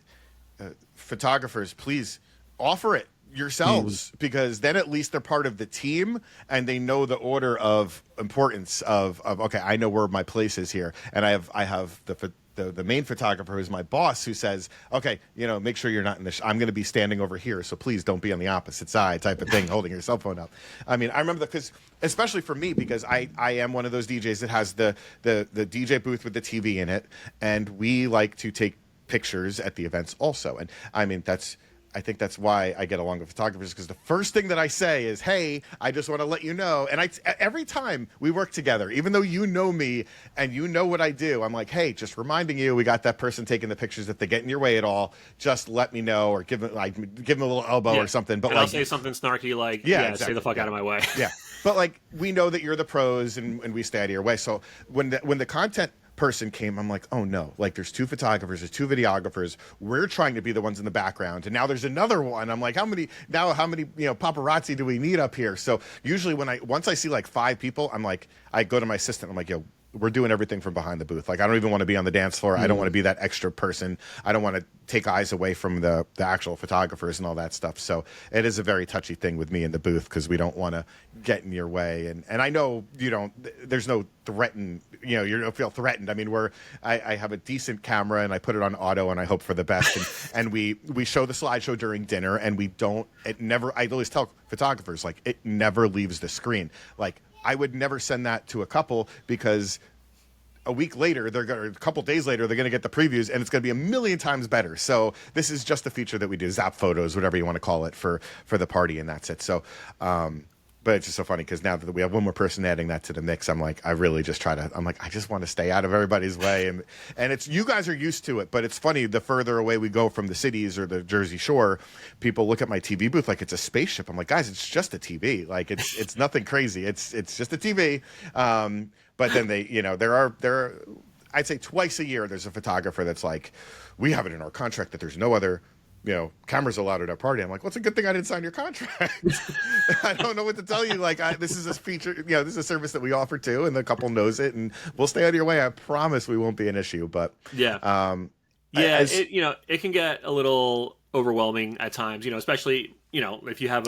photographers, please offer it yourselves, because then at least they're part of the team, and they know the order of importance of okay, I know where my place is here, and I have the main photographer who's my boss, who says, okay, make sure you're not in I'm going to be standing over here, so please don't be on the opposite side, type of thing, holding your cell phone up. I remember that, because especially for me, because I am one of those DJs that has the DJ booth with the TV in it, and we like to take pictures at the events also. And I think that's why I get along with photographers, because the first thing that I say is, hey, I just want to let you know. And every time we work together, even though you know me and you know what I do, I'm like, hey, just reminding you, we got that person taking the pictures. If they get in your way at all, just let me know, or give them a little elbow or something. But, and, like, I'll say something snarky, like, exactly. Stay the fuck out of my way. Yeah. But, like, we know that you're the pros, and we stay out of your way. So when the content person came, I'm like, oh no, like, there's two photographers, there's two videographers, we're trying to be the ones in the background, and now there's another one. I'm like, how many paparazzi do we need up here? So usually once I see, like, 5 people, I'm like, I go to my assistant, I'm like, yo, we're doing everything from behind the booth. Like, I don't even want to be on the dance floor. I don't want to be that extra person. I don't want to take eyes away from the actual photographers and all that stuff. So it is a very touchy thing with me in the booth because we don't want to get in your way. And I know you don't, there's no threaten, you don't feel threatened. I mean, I have a decent camera and I put it on auto and I hope for the best. And we show the slideshow during dinner and I always tell photographers, like, it never leaves the screen. Like, I would never send that to a couple because a week later, a couple days later, they're going to get the previews and it's going to be a million times better. So this is just a feature that we do, Zap Photos, whatever you want to call it, for the party, and that's it. So, but it's just so funny because now that we have one more person adding that to the mix, I'm like, I just want to stay out of everybody's way. And it's, you guys are used to it, but it's funny, the further away we go from the cities or the Jersey Shore, people look at my TV booth like it's a spaceship. I'm like, guys, it's just a TV. Like, it's nothing crazy. It's just a TV. But then there are, I'd say twice a year, there's a photographer that's like, we have it in our contract that there's no other, cameras allowed at our party. I'm like, well, it's a good thing I didn't sign your contract. I don't know what to tell you. Like, this is a feature, this is a service that we offer too, and the couple knows it, and we'll stay out of your way. I promise we won't be an issue. But it can get a little overwhelming at times. Especially if you have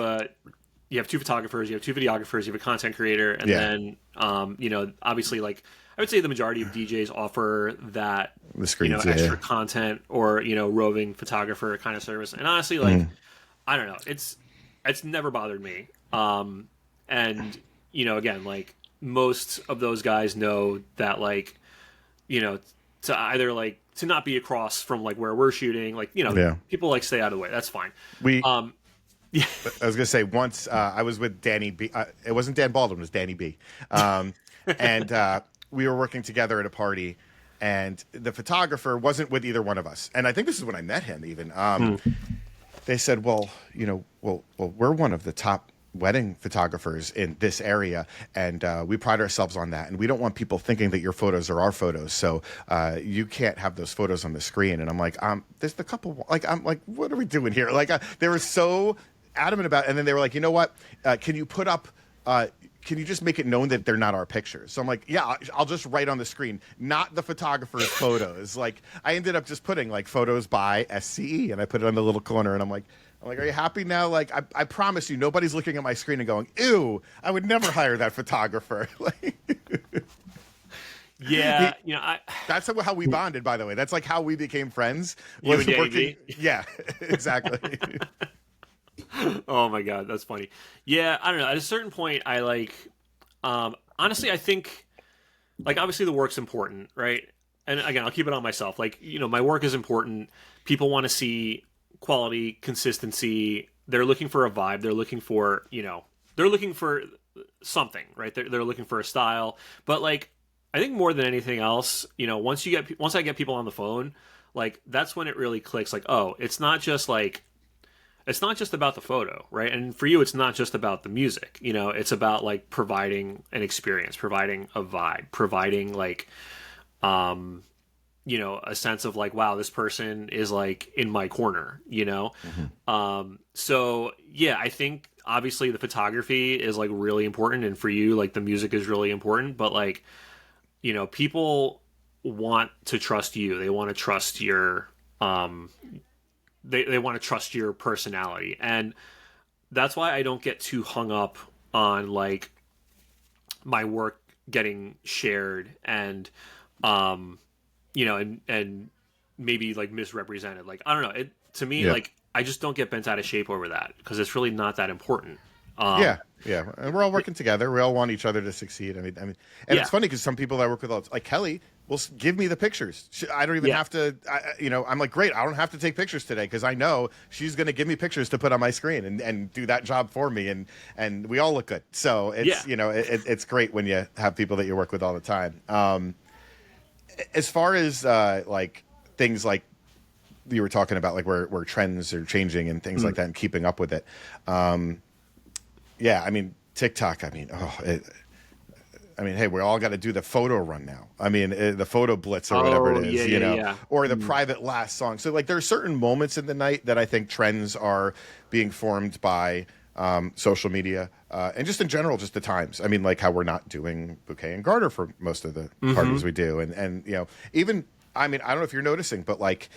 two photographers, you have two videographers, you have a content creator, and then obviously, like, I would say the majority of DJs offer that the screens, extra content or roving photographer kind of service. And honestly, like, I don't know, it's never bothered me. And again, like, most of those guys know that, like, to either, like, to not be across from, like, where we're shooting, like, people, like, stay out of the way. That's fine. Yeah. I was gonna say, once I was with Danny B. It wasn't Dan Baldwin; it was Danny B. And we were working together at a party, and the photographer wasn't with either one of us. And I think this is when I met him. Even they said, "Well, we're one of the top wedding photographers in this area, and we pride ourselves on that. And we don't want people thinking that your photos are our photos. So you can't have those photos on the screen." And I'm like, there's the couple. Like, I'm like, what are we doing here? Like, they were so adamant about it. And then they were like, you know what? Can you put up? Can you just make it known that they're not our pictures? So I'm like, yeah, I'll just write on the screen, not the photographer's photos. Like, I ended up just putting, like, photos by SCE, and I put it on the little corner, and I'm like, are you happy now? Like, I promise you, nobody's looking at my screen and going, ew, I would never hire that photographer. Yeah, that's how we bonded, by the way. That's like how we became friends. You and working. Yeah, exactly. Oh my god, that's funny. Yeah, I don't know. At a certain point, I like, honestly, I think, like, obviously the work's important, right? And again, I'll keep it on myself. Like, my work is important. People want to see quality, consistency. They're looking for a vibe. They're looking for, they're looking for something, right? They're looking for a style. But, like, I think more than anything else, once I get people on the phone, like, that's when it really clicks. Like, oh, it's not just about the photo, right? And for you, it's not just about the music. It's about, like, providing an experience, providing a vibe, providing, like, a sense of, like, wow, this person is, like, in my corner, So yeah, I think obviously the photography is, like, really important, and for you, like, the music is really important, but, like, people want to trust you. They want to trust your they want to trust your personality, and that's why I don't get too hung up on, like, my work getting shared and and maybe, like, misrepresented. Like, I don't know, to me, like, I just don't get bent out of shape over that because it's really not that important. Yeah, and we're all working together. We all want each other to succeed. I mean, and it's funny because some people that I work with, like Kelly, will give me the pictures. I don't even have to. I'm like, great. I don't have to take pictures today because I know she's going to give me pictures to put on my screen and do that job for me. And we all look good. So it's it's great when you have people that you work with all the time. As far as like things like you were talking about, like where trends are changing and things like that, and keeping up with it. Yeah, I mean, TikTok, hey, we all got to do the photo run now. I mean, the photo blitz or whatever it is, or the private last song. So, like, there are certain moments in the night that I think trends are being formed by social media, and just in general, just the times. I mean, like how we're not doing bouquet and garter for most of the parties we do, and even I mean, I don't know if you're noticing, but like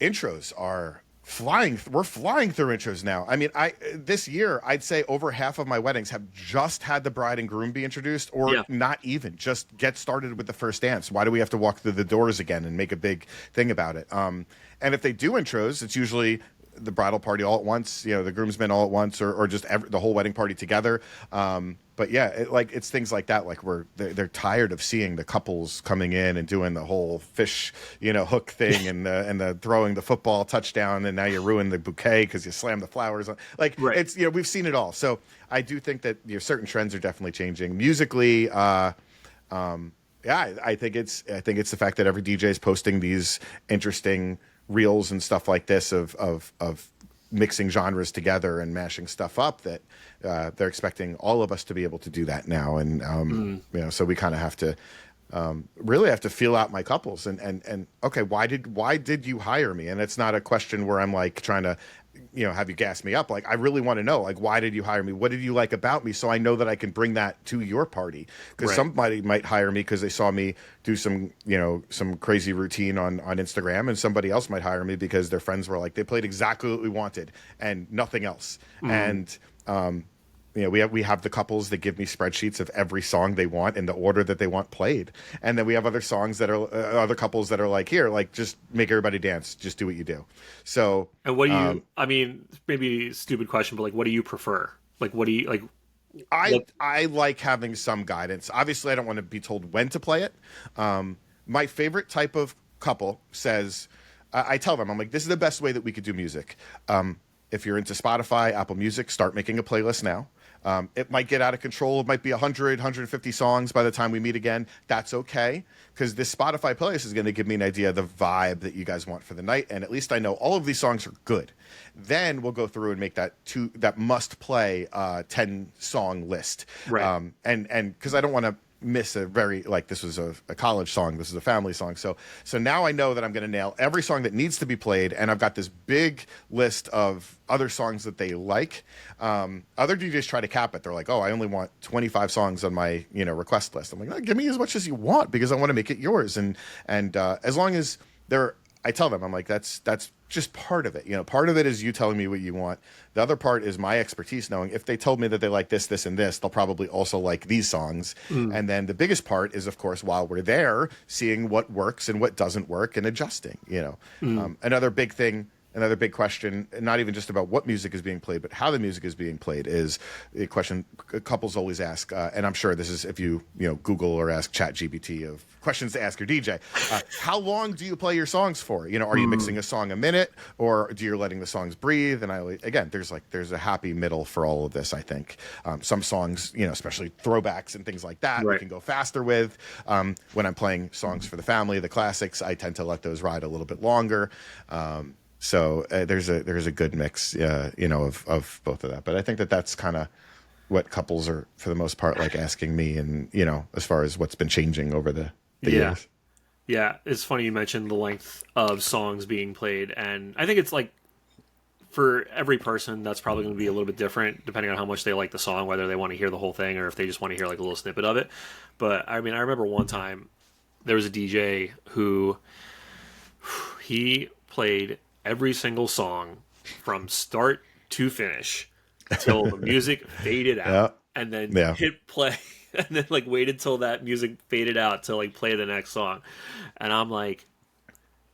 intros are flying. We're flying through intros now. I mean, I this year I'd say over half of my weddings have just had the bride and groom be introduced, or Yeah. not even just get started with the first dance. Why do we have to walk through the doors again and make a big thing about it? And if they do intros, it's usually the bridal party all at once, the groomsmen all at once, or just the whole wedding party together. But yeah, it's things like that. Like they're tired of seeing the couples coming in and doing the whole fish, hook thing and the throwing the football touchdown, and now you ruin the bouquet because you slam the flowers on. Like Right. it's we've seen it all. So I do think that certain trends are definitely changing musically. Yeah, I think it's the fact that every DJ is posting these interesting reels and stuff like this of mixing genres together and mashing stuff up that they're expecting all of us to be able to do that now, and so we kind of have to really have to feel out my couples and okay, why did you hire me? And it's not a question where I'm like trying to have you gas me up. Like, I really want to know, like, why did you hire me? What did you like about me? So I know that I can bring that to your party. Because Right. somebody might hire me because they saw me do some crazy routine on Instagram, and somebody else might hire me because their friends were like, they played exactly what we wanted and nothing else. And we have the couples that give me spreadsheets of every song they want in the order that they want played, and then we have other songs that are other couples that are like, here, like, just make everybody dance, just do what you do. So And what do you? I mean, maybe a stupid question, but like, what do you prefer? Like, what do you like? I like having some guidance. Obviously, I don't want to be told when to play it. My favorite type of couple says, I tell them, I'm like, this is the best way that we could do music. If you're into Spotify, Apple Music, start making a playlist now. It might get out of control. It might be 100, 150 songs by the time we meet again. That's okay, because this Spotify playlist is going to give me an idea of the vibe that you guys want for the night, and at least I know all of these songs are good. Then we'll go through and make that must play 10 song list. Right. And because I don't want to miss a very, like, this was a college song, this is a family song, so now I know that I'm going to nail every song that needs to be played, and I've got this big list of other songs that they like. Other DJs try to cap it. They're like, oh, I only want 25 songs on my request list. I'm like, no, give me as much as you want, because I want to make it yours. And as long as I tell them, I'm like, that's just part of it. Part of it is you telling me what you want. The other part is my expertise, knowing if they told me that they like this, this, and this, they'll probably also like these songs. And then the biggest part is, of course, while we're there, seeing what works and what doesn't work and adjusting. Another big thing, another big question, not even just about what music is being played, but how the music is being played, is a question couples always ask. And I'm sure this is if you Google or ask ChatGPT of questions to ask your DJ. How long do you play your songs for? Are you mixing a song a minute, or do you letting the songs breathe? And again, there's a happy middle for all of this, I think. Some songs, especially throwbacks and things like that, Right. we can go faster with. When I'm playing songs for the family, the classics, I tend to let those ride a little bit longer. So there's a good mix, of both of that. But I think that's kind of what couples are, for the most part, like asking me, and as far as what's been changing over the years. Yeah, it's funny you mentioned the length of songs being played, and I think it's like, for every person, that's probably going to be a little bit different depending on how much they like the song, whether they want to hear the whole thing or if they just want to hear like a little snippet of it. But I mean, I remember one time there was a DJ who he played every single song from start to finish till the music faded out, and then hit play, and then like waited till that music faded out to like play the next song. And I'm like,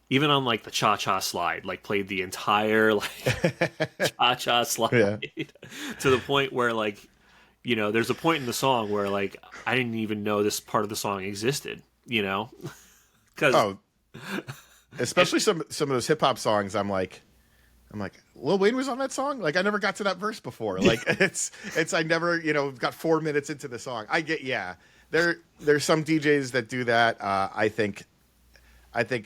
even on like the cha-cha slide, like played the entire like cha-cha slide to the point where like, there's a point in the song where like I didn't even know this part of the song existed, because especially some of those hip hop songs. I'm like, Lil Wayne was on that song. Like, I never got to that verse before. Like, it's I never got 4 minutes into the song. I get there's some DJs that do that. I think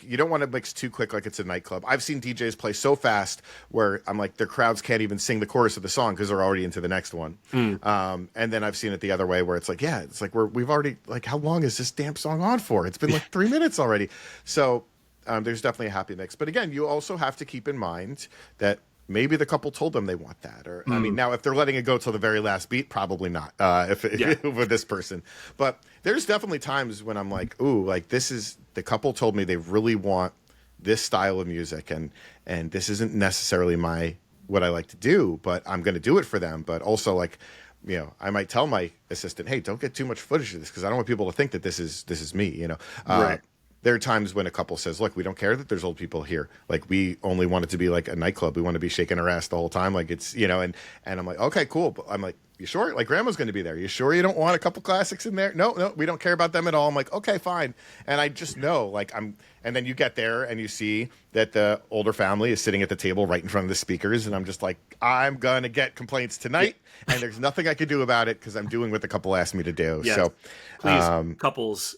you don't want to mix too quick, like it's a nightclub. I've seen DJs play so fast where I'm like, their crowds can't even sing the chorus of the song because they're already into the next one. And then I've seen it the other way where it's like, it's like we've already, like, how long is this damn song on for? It's been like 3 minutes already. So there's definitely a happy mix. But again, you also have to keep in mind that maybe the couple told them they want that. Or I mean, Mm. now if they're letting it go till the very last beat, probably not. If Yeah. with this person, but there's definitely times when I'm like, ooh, like this is the couple told me they really want this style of music, and this isn't necessarily my what I like to do, but I'm going to do it for them. But also, like, you know, I might tell my assistant, hey, don't get too much footage of this because I don't want people to think that this is me. You know, Right. there are times when a couple says, look, we don't care that there's old people here. Like, we only want it to be like a nightclub. We want to be shaking our ass the whole time. Like, it's, you know, and I'm like, okay, cool. But I'm like, you sure? Like, grandma's going to be there. You sure you don't want a couple classics in there? No, no, we don't care about them at all. I'm like, okay, fine. And I just know, like, and then you get there and you see that the older family is sitting at the table right in front of the speakers. And I'm just like, I'm going to get complaints tonight. And there's nothing I can do about it because I'm doing what the couple asked me to do. Yeah. So, Please, couples,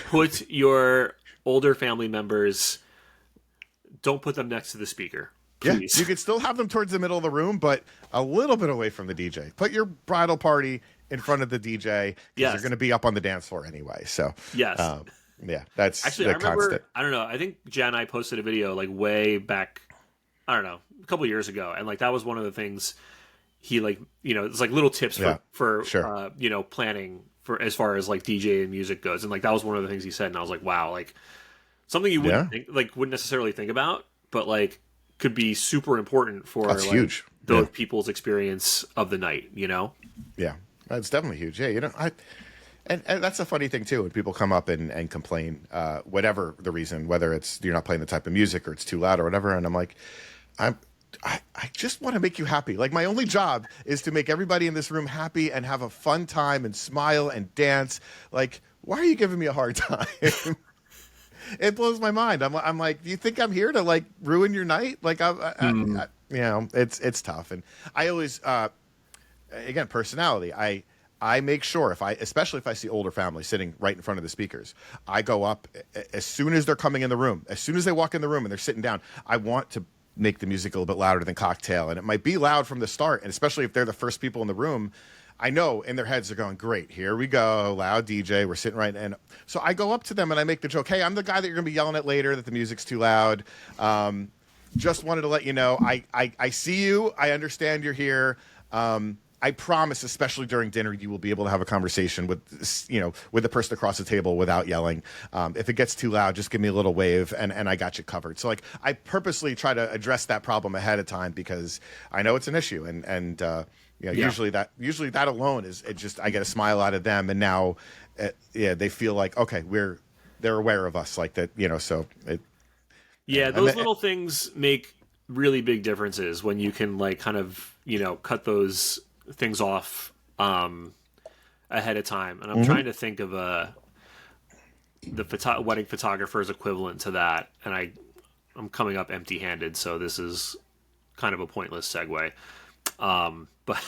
put your older family members, don't put them next to the speaker. Please. yeah, you could still have them towards the middle of the room, but a little bit away from the DJ. Put your bridal party in front of the DJ because Yes. they're going to be up on the dance floor anyway. So, Yes. yeah, that's Actually, the I remember, constant. I don't know, I think Jen and I posted a video like way back, I don't know, a couple years ago. And like that was one of the things he like, you know, it's like little tips for, Yeah, for sure. you know, planning for as far as like DJ and music goes. And like that was one of the things he said. And I was like, wow, like something you wouldn't think, like wouldn't necessarily think about, but like could be super important for That's like, huge. those Yeah. people's experience of the night, you know? Yeah, that's definitely huge. Yeah, you know, and that's a funny thing too when people come up and complain, whatever the reason, whether it's you're not playing the type of music or it's too loud or whatever, and I'm like, I just want to make you happy. Like my only job is to make everybody in this room happy and have a fun time and smile and dance. Like, why are you giving me a hard time? It blows my mind. I'm like, do you think I'm here to like ruin your night? Like, you know, it's tough. And I always, again, personality. I make sure especially if I see older families sitting right in front of the speakers, I go up as soon as they're coming in the room, as soon as they walk in the room and they're sitting down. I want to make the music a little bit louder than Cocktail, and it might be loud from the start. And especially if they're the first people in the room, I know in their heads they're going, great, here we go, loud DJ, we're sitting right. And so I go up to them and I make the joke, hey, I'm the guy that you're going to be yelling at later that the music's too loud. Just wanted to let you know, I see you, I understand you're here. I promise, especially during dinner, you will be able to have a conversation with, you know, with the person across the table without yelling. If it gets too loud, just give me a little wave, and I got you covered. So, like, I purposely try to address that problem ahead of time because I know it's an issue, and you know, usually that alone is it. Just I get a smile out of them, and now, yeah, they feel like okay, they're aware of us, like that, you know. So it, yeah, those little things make really big differences when you can like kind of, you know, cut those things off ahead of time. And I'm trying to think of the wedding photographer's equivalent to that, and I'm coming up empty-handed, so this is kind of a pointless segue. But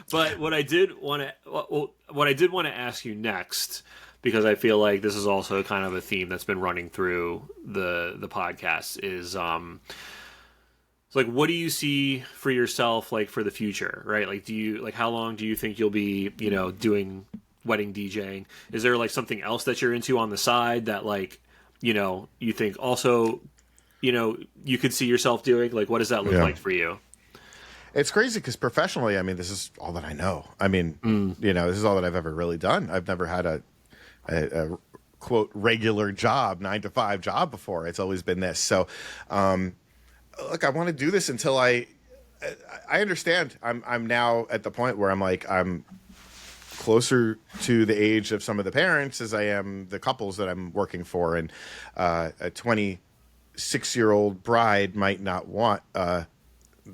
but what I did want to ask you next, because I feel like this is also kind of a theme that's been running through the podcast, is it's like, what do you see for yourself, like for the future, right? Like, how long do you think you'll be, you know, doing wedding DJing? Is there like something else that you're into on the side that like, you know, you think also, you know, you could see yourself doing? Like, what does that look like for you? It's crazy because professionally, I mean, this is all that I know. I mean, you know, this is all that I've ever really done. I've never had a quote regular job, 9-to-5 job before. It's always been this. So, look, I want to do this until I understand. I'm now at the point where I'm like, I'm closer to the age of some of the parents as I am the couples that I'm working for. And a 26-year-old bride might not want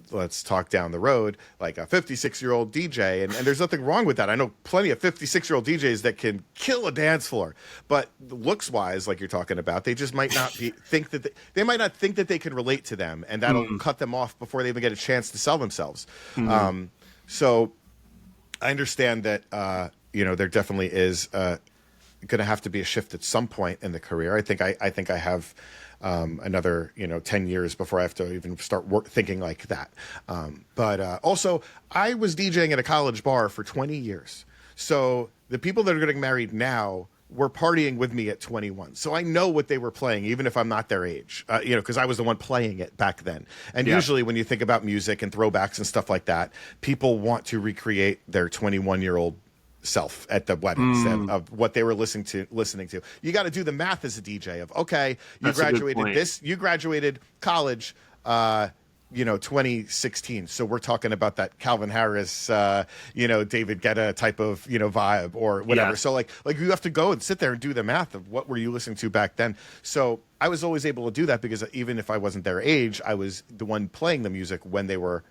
let's talk down the road, like a 56-year-old DJ. And there's nothing wrong with that. I know plenty of 56-year-old DJs that can kill a dance floor, but looks wise, like you're talking about, they just might not think that they might not think that they can relate to them, and that'll cut them off before they even get a chance to sell themselves. So I understand that, you know, there definitely is going to have to be a shift at some point in the career. I think I have another, you know, 10 years before I have to even start thinking like that. But also, I was DJing at a college bar for 20 years. So the people that are getting married now were partying with me at 21. So I know what they were playing, even if I'm not their age, because I was the one playing it back then. And Yeah. usually when you think about music and throwbacks and stuff like that, people want to recreate their 21-year-old self at the weddings of what they were listening to. You got to do the math as a DJ of, okay, That's a good point. you graduated college, 2016. So we're talking about that Calvin Harris, David Guetta type of, vibe or whatever. Yeah. So like you have to go and sit there and do the math of what were you listening to back then. So I was always able to do that because even if I wasn't their age, I was the one playing the music when they were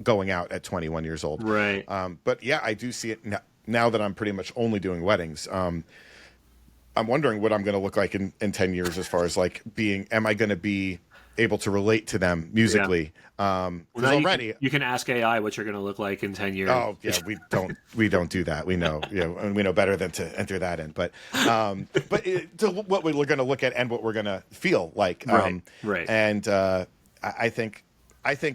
going out at 21 years old. Right. But yeah, I do see it now that I'm pretty much only doing weddings. I'm wondering what I'm going to look like in 10 years as far as like am I going to be able to relate to them musically? Well, now you can ask AI what you're going to look like in 10 years. Oh yeah, we don't do that. We know, and we know better than to enter that in. But to what we're going to look at and what we're going to feel like. Right. And I think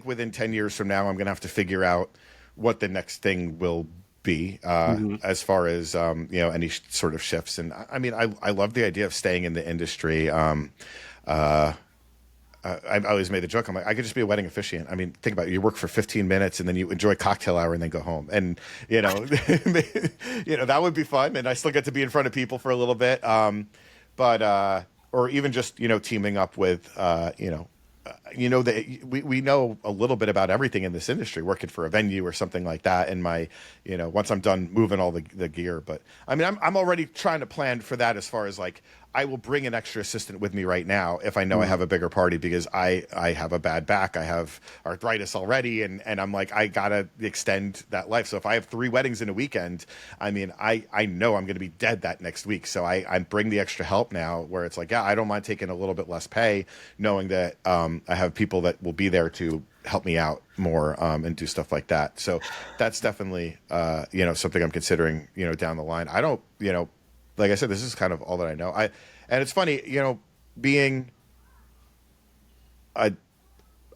within 10 years from now, I'm going to have to figure out what the next thing will be as far as any sort of shifts. And I mean, I love the idea of staying in the industry. I always made the joke. I'm like, I could just be a wedding officiant. I mean, think about it. You work for 15 minutes and then you enjoy cocktail hour and then go home. And, that would be fun. And I still get to be in front of people for a little bit. Or even just, teaming up with, that we know a little bit about everything in this industry, working for a venue or something like that. And once I'm done moving all the gear, but I mean, I'm already trying to plan for that as far as like, I will bring an extra assistant with me right now if I know I have a bigger party because I have a bad back. I have arthritis already. And I'm like, I got to extend that life. So if I have 3 weddings in a weekend, I mean, I know I'm going to be dead that next week. So I bring the extra help now where it's like, yeah, I don't mind taking a little bit less pay knowing that I have people that will be there to help me out more and do stuff like that. So that's definitely, something I'm considering, down the line. I don't, like I said, this is kind of all that I know. And it's funny, being a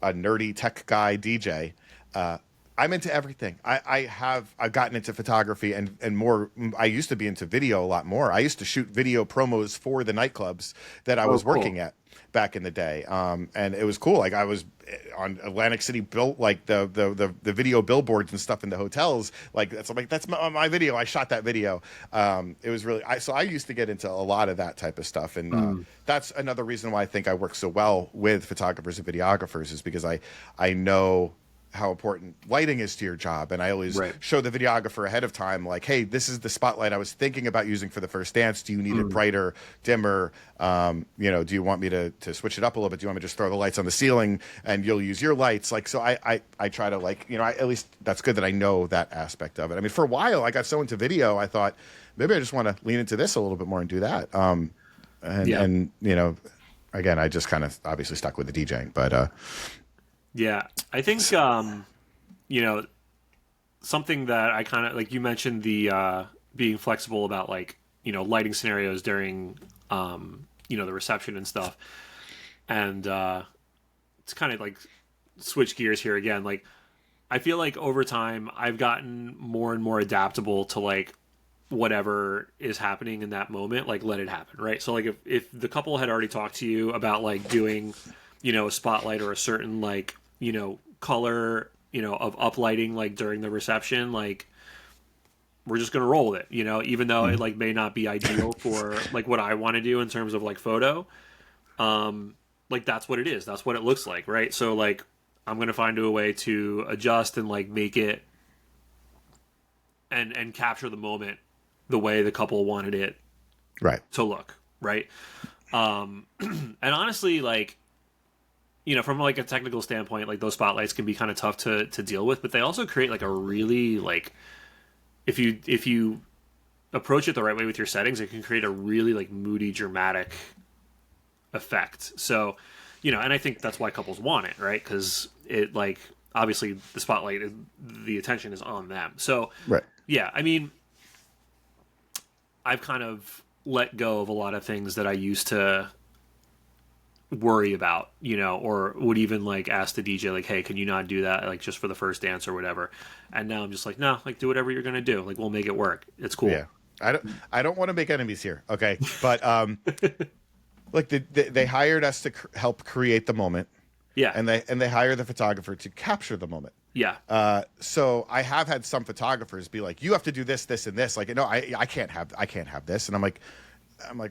nerdy tech guy DJ, I'm into everything. I've gotten into photography and more. I used to be into video a lot more. I used to shoot video promos for the nightclubs that I was working at back in the day. And it was cool. Like I was on Atlantic City built like the video billboards and stuff in the hotels. Like that's my video. I shot that video. It was really, so I used to get into a lot of that type of stuff. And that's another reason why I think I work so well with photographers and videographers is because I know how important lighting is to your job. And I always show the videographer ahead of time, like, hey, this is the spotlight I was thinking about using for the first dance. Do you need it brighter, dimmer? Do you want me to switch it up a little bit? Do you want me to just throw the lights on the ceiling and you'll use your lights? Like, so I try to at least that's good that I know that aspect of it. I mean, for a while I got so into video, I thought maybe I just want to lean into this a little bit more and do that. And again, I just kind of obviously stuck with the DJing, but, yeah, I think something that I kind of like you mentioned the being flexible about like lighting scenarios during the reception and stuff, and it's kind of like switch gears here again. Like I feel like over time I've gotten more and more adaptable to like whatever is happening in that moment, like let it happen, right? So like if the couple had already talked to you about like doing a spotlight or a certain like color, of uplighting like during the reception, like we're just gonna roll with it, even though it like may not be ideal for like what I want to do in terms of like photo. Like that's what it is. That's what it looks like, right? So like I'm gonna find a way to adjust and like make it and capture the moment the way the couple wanted it to look, right? And honestly, like from like a technical standpoint, like those spotlights can be kind of tough to deal with, but they also create like a really like if you approach it the right way with your settings, it can create a really like moody, dramatic effect. So, and I think that's why couples want it, right? Because it like obviously the spotlight, the attention is on them. So, yeah, I mean, I've kind of let go of a lot of things that I used to worry about, or would even like ask the DJ like, hey, can you not do that like just for the first dance or whatever? And now I'm just like, no, like do whatever you're gonna do, like we'll make it work, it's cool. I don't want to make enemies here, okay? But like they hired us to help create the moment, Yeah. and they hire the photographer to capture the moment. Yeah. So I have had some photographers be like, "You have to do this, this, and this." Like, no, I can't have this. And I'm like,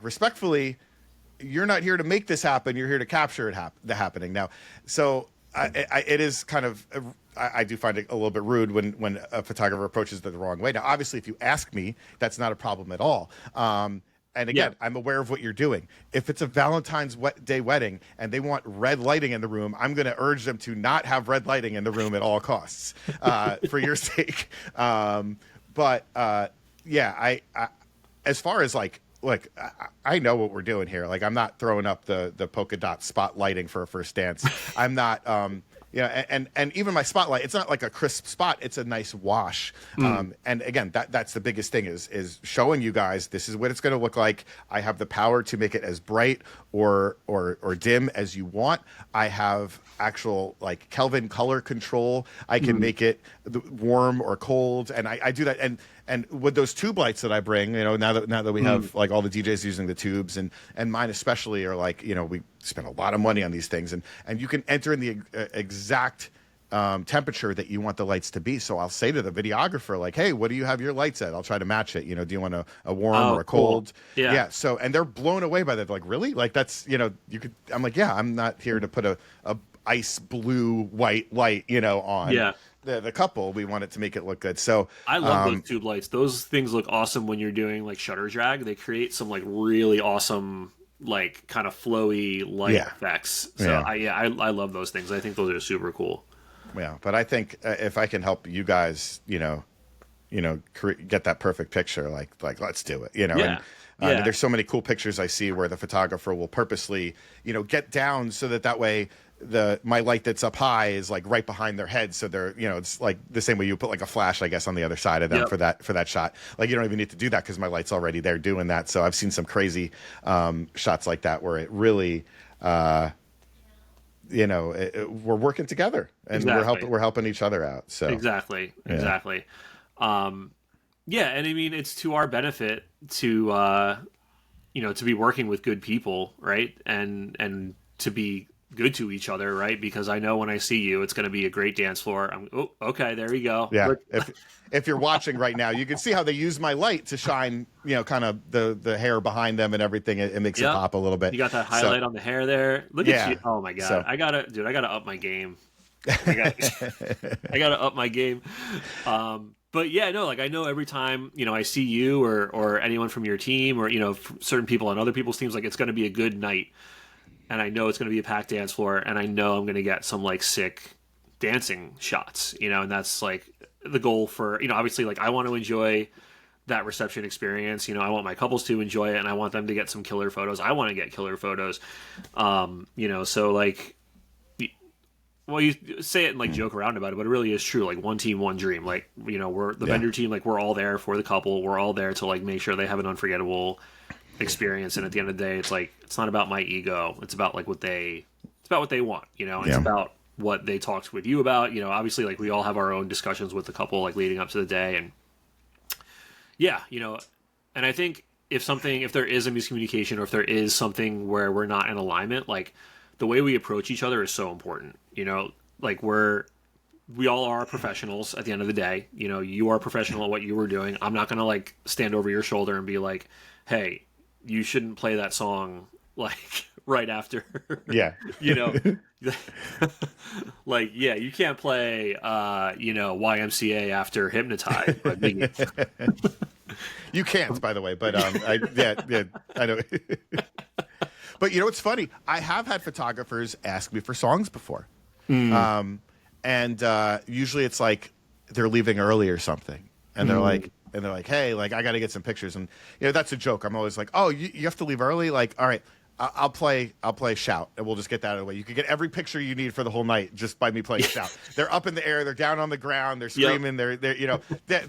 respectfully, you're not here to make this happen. You're here to capture the happening now. So it is kind of. I do find it a little bit rude when a photographer approaches it the wrong way. Now, obviously, if you ask me, that's not a problem at all. And again, I'm aware of what you're doing. If it's a Valentine's Day wedding and they want red lighting in the room, I'm going to urge them to not have red lighting in the room at all costs for your sake. But yeah, I as far as like, look, I know what we're doing here. Like, I'm not throwing up the polka dot spot lighting for a first dance. I'm not. And even my spotlight, it's not like a crisp spot. It's a nice wash. And again, that's the biggest thing is showing you guys this is what it's going to look like. I have the power to make it as bright or dim as you want. I have actual like Kelvin color control. I can make it warm or cold, and I do that. And with those tube lights that I bring, now that we have like all the DJs using the tubes, and mine especially are like, we spend a lot of money on these things, and you can enter in the exact temperature that you want the lights to be. So I'll say to the videographer, like, hey, what do you have your lights at? I'll try to match it. Do you want a warm or a cold? Cool. Yeah. So, and they're blown away by that. They're like, really? Like, that's, you could, I'm like, yeah, I'm not here to put a ice blue white light, on. Yeah. The couple. We want it to make it look good. So I love those tube lights. Those things look awesome when you're doing like shutter drag. They create some like really awesome, like kind of flowy light effects. So I love those things. I think those are super cool. Yeah, but I think if I can help you guys, get that perfect picture, like let's do it, Yeah. And there's so many cool pictures I see where the photographer will purposely, get down so that way my light that's up high is like right behind their head, so they're, it's like the same way you put like a flash, I guess, on the other side of them for that shot. Like, you don't even need to do that because my light's already there doing that. So I've seen some crazy shots like that where it really we're working together, and we're helping each other out. So exactly. Yeah, and I mean, it's to our benefit to to be working with good people, right? And to be good to each other, right? Because I know when I see you, it's going to be a great dance floor. Okay, there you go. Yeah. If you're watching right now, you can see how they use my light to shine, kind of the hair behind them and everything. It makes it pop a little bit. You got that highlight on the hair there. Look at you. Oh my God. So, I gotta up my game. I gotta up my game. But yeah, no, like I know every time, I see you or anyone from your team or, certain people on other people's teams, like it's going to be a good night. And I know it's going to be a packed dance floor, and I know I'm going to get some like sick dancing shots, and that's like the goal for, obviously like I want to enjoy that reception experience. I want my couples to enjoy it, and I want them to get some killer photos. I want to get killer photos. So like, well, you say it and like joke around about it, but it really is true. Like one team, one dream. Like, we're the vendor team, like we're all there for the couple. We're all there to like make sure they have an unforgettable experience. And at the end of the day, it's like, it's not about my ego. It's about like it's about what they want, it's about what they talked with you about, obviously like we all have our own discussions with the couple, like leading up to the day. And and I think if there is a miscommunication or if there is something where we're not in alignment, like the way we approach each other is so important, like we all are professionals at the end of the day. You are a professional at what you were doing. I'm not going to like stand over your shoulder and be like, hey, you shouldn't play that song like right after. Yeah. Like, yeah, you can't play, YMCA after Hypnotize. You can't, by the way, but I know. But it's funny. I have had photographers ask me for songs before. And usually it's like they're leaving early or something. And they're like, hey, like I got to get some pictures. And that's a joke. I'm always like, oh, you have to leave early? Like, all right, I'll play Shout, and we'll just get that out of the way. You can get every picture you need for the whole night just by me playing Shout. They're up in the air, they're down on the ground, they're screaming, they're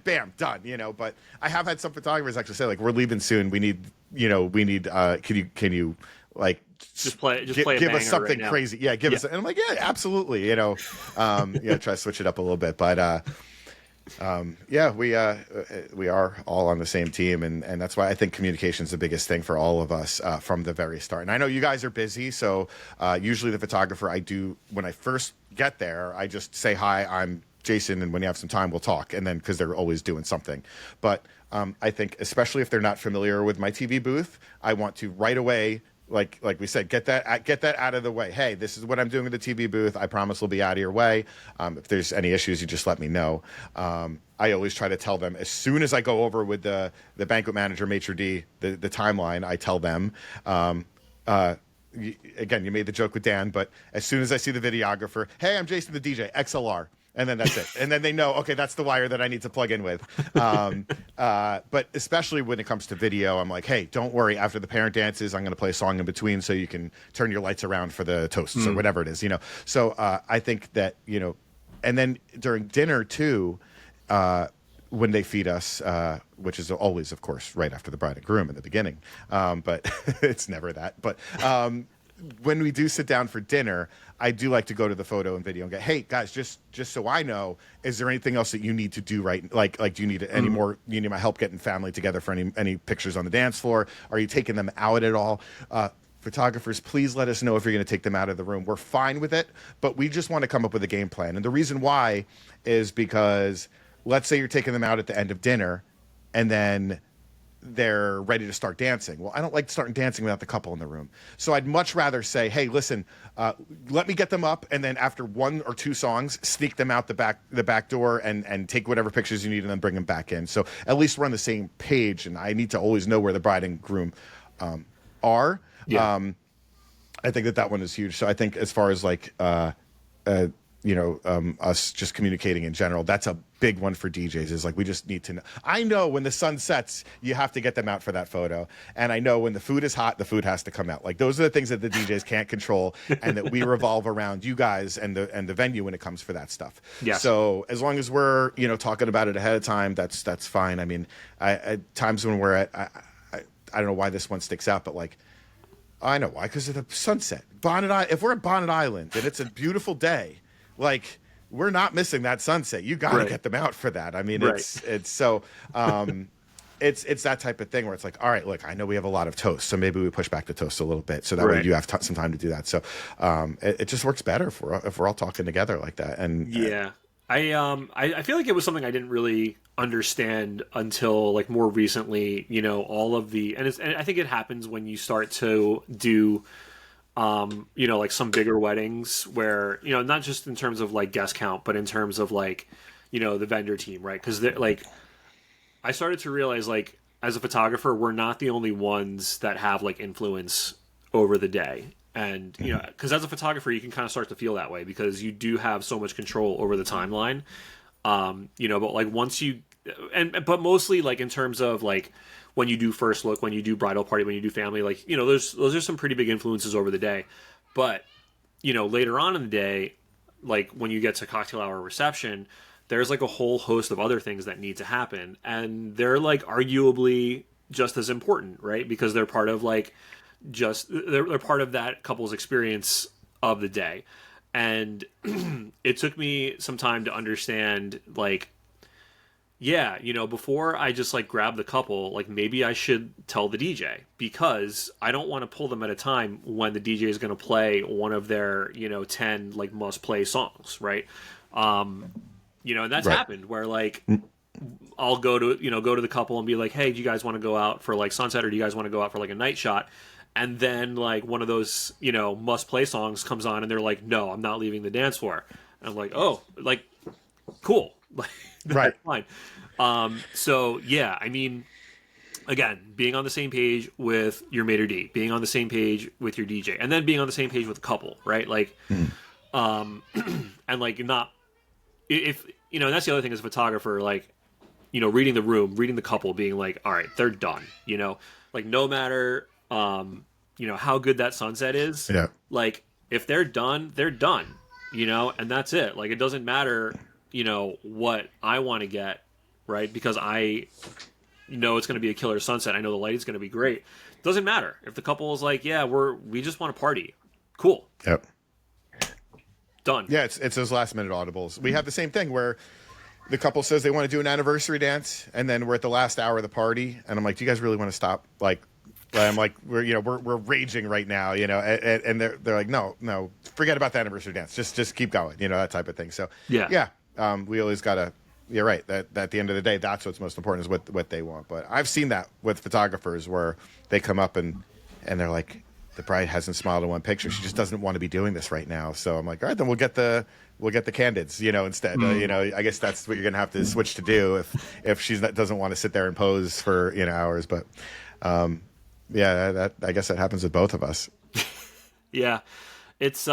bam, done. But I have had some photographers actually say like, we're leaving soon. We need can you like just play give us something right crazy. Yeah, give us. And I'm like, yeah, absolutely. Try to switch it up a little bit, but Yeah, we are all on the same team, and that's why I think communication is the biggest thing for all of us from the very start. And I know you guys are busy, so usually the photographer I do when I first get there, I just say hi, I'm Jason, and when you have some time, we'll talk. And then because they're always doing something, but I think especially if they're not familiar with my TV booth, I want to right away. Like we said, get that out of the way. Hey, this is what I'm doing with the TV booth. I promise we'll be out of your way. If there's any issues, you just let me know. I always try to tell them as soon as I go over with the banquet manager, maitre d, the timeline. I tell them. Again, you made the joke with Dan, but as soon as I see the videographer, hey, I'm Jason the DJ, XLR. And then that's it. And then they know, okay, that's the wire that I need to plug in with. But especially when it comes to video, I'm like, hey, don't worry. After the parent dances, I'm going to play a song in between so you can turn your lights around for the toasts or whatever it is, So I think that, and then during dinner too, when they feed us, which is always, of course, right after the bride and groom in the beginning. But it's never that. But when we do sit down for dinner, I do like to go to the photo and video and go, hey guys, just so I know, is there anything else that you need to do right? Like do you need any more? You need my help getting family together for any pictures on the dance floor? Are you taking them out at all? Photographers, please let us know if you're going to take them out of the room. We're fine with it, but we just want to come up with a game plan. And the reason why is because let's say you're taking them out at the end of dinner, and then they're ready to start dancing. Well, I don't like starting dancing without the couple in the room. So I'd much rather say, hey, listen, let me get them up, and then after one or two songs, sneak them out the back door and take whatever pictures you need and then bring them back in. So at least we're on the same page, and I need to always know where the bride and groom are. Yeah. I think that one is huge. So I think as far as like us just communicating in general, that's a big one for DJs. Is like we just need to know. I know when the sun sets, you have to get them out for that photo, and I know when the food is hot, the food has to come out. Like those are the things that the DJs can't control, and that we revolve around you guys and the venue when it comes for that stuff. Yeah. So as long as we're talking about it ahead of time, that's fine. I mean, at times when we're at, I don't know why this one sticks out, but like. I know why, because of the sunset. If we're at Bonnet Island and it's a beautiful day, like we're not missing that sunset. You got to get them out for that. I mean, it's so it's that type of thing where it's like, all right, look, I know we have a lot of toast, so maybe we push back the toast a little bit, so that way you have some time to do that. So it just works better if we're all talking together like that. And yeah. I feel like it was something I didn't really understand until like more recently, all of and I think it happens when you start to do, like some bigger weddings where, not just in terms of like guest count, but in terms of like, the vendor team, right? Because like, I started to realize like as a photographer, we're not the only ones that have like influence over the day. And, because as a photographer, you can kind of start to feel that way because you do have so much control over the timeline. But like once but mostly like in terms of like when you do first look, when you do bridal party, when you do family, like, those are some pretty big influences over the day. But, later on in the day, like when you get to cocktail hour reception, there's like a whole host of other things that need to happen. And they're like arguably just as important, right? Because they're part of like, they're part of that couple's experience of the day. And it took me some time to understand like, yeah, before I just like grab the couple, like maybe I should tell the DJ, because I don't want to pull them at a time when the DJ is going to play one of their, 10 like must play songs. Right. And that's happened where like, I'll go to the couple and be like, hey, do you guys want to go out for like sunset, or do you guys want to go out for like a night shot? And then like one of those, must play songs comes on and they're like, no, I'm not leaving the dance floor. And I'm like, oh, like, cool. Like, that's fine. So yeah, I mean, again, being on the same page with your maitre d', being on the same page with your DJ, and then being on the same page with the couple, right? Like, and like not, if, and that's the other thing as a photographer, like, reading the room, reading the couple, being like, all right, they're done, like no matter, how good that sunset is. Yeah. Like if they're done, and that's it. Like it doesn't matter, what I want to get, right? Because I know it's going to be a killer sunset. I know the lighting's going to be great. Doesn't matter if the couple is like, yeah, we just want to party. Cool. Yep. Done. Yeah. It's those last minute audibles. We have the same thing where the couple says they want to do an anniversary dance, and then we're at the last hour of the party, and I'm like, do you guys really want to stop? Like, I'm like, we're raging right now, and they're like, no, forget about the anniversary dance, just keep going, that type of thing. So Yeah. we always gotta. You're right. That at the end of the day, that's what's most important is what they want. But I've seen that with photographers where they come up and they're like, the bride hasn't smiled in one picture. She just doesn't want to be doing this right now. So I'm like, all right, then we'll get the candids, instead. I guess that's what you're gonna have to switch to do if she doesn't want to sit there and pose for hours. But I guess that happens with both of us. Yeah, it's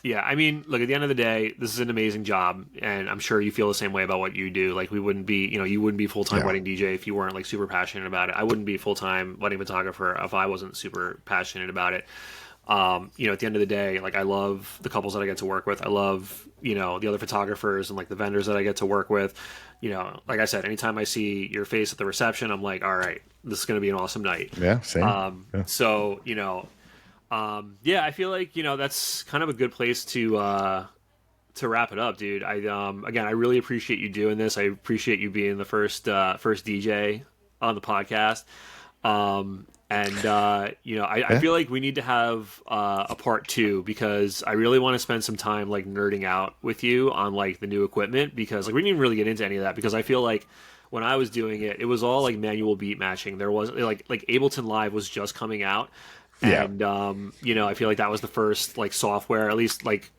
yeah, I mean, look, at the end of the day, this is an amazing job, and I'm sure you feel the same way about what you do. Like, we wouldn't be, you wouldn't be full-time wedding DJ if you weren't, like, super passionate about it. I wouldn't be full-time wedding photographer if I wasn't super passionate about it. At the end of the day, like, I love the couples that I get to work with. I love, the other photographers and, like, the vendors that I get to work with. Like I said, anytime I see your face at the reception, I'm like, all right, this is going to be an awesome night. Yeah, same. So, I feel like, that's kind of a good place to wrap it up, dude. I really appreciate you doing this. I appreciate you being the first DJ on the podcast. I feel like we need to have a part 2 because I really want to spend some time like nerding out with you on like the new equipment, because like we didn't even really get into any of that, because I feel like when I was doing it, it was all like manual beat matching. There was like Ableton Live was just coming out. And, I feel like that was the first like software, at least like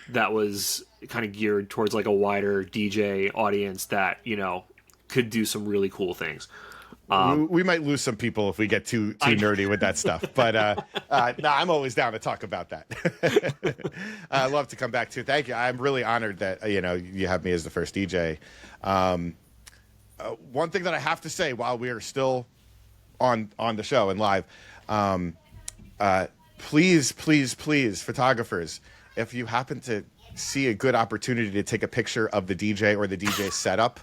that was kind of geared towards like a wider DJ audience that, could do some really cool things. We might lose some people if we get too nerdy with that stuff, but I'm always down to talk about that. I'd love to come back to. Thank you. I'm really honored that you have me as the first DJ. One thing that I have to say while we are still on the show and live, please, photographers, if you happen to see a good opportunity to take a picture of the DJ or the DJ setup,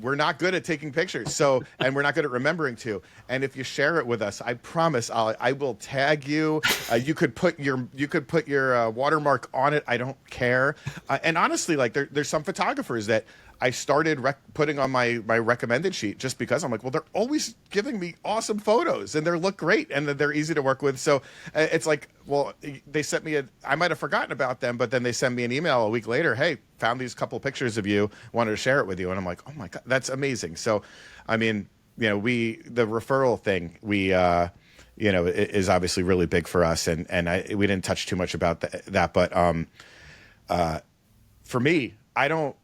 we're not good at taking pictures, and we're not good at remembering to. And if you share it with us, I promise I will tag you. You could put your watermark on it. I don't care. And honestly, like there's some photographers that I started putting on my recommended sheet just because I'm like, well, they're always giving me awesome photos and they look great and they're easy to work with. So it's like, well, they sent me I might have forgotten about them, but then they send me an email a week later. Hey, found these couple pictures of you, wanted to share it with you. And I'm like, oh my God, that's amazing. So, I mean, the referral thing, is obviously really big for us. And we didn't touch too much about that, but for me, I don't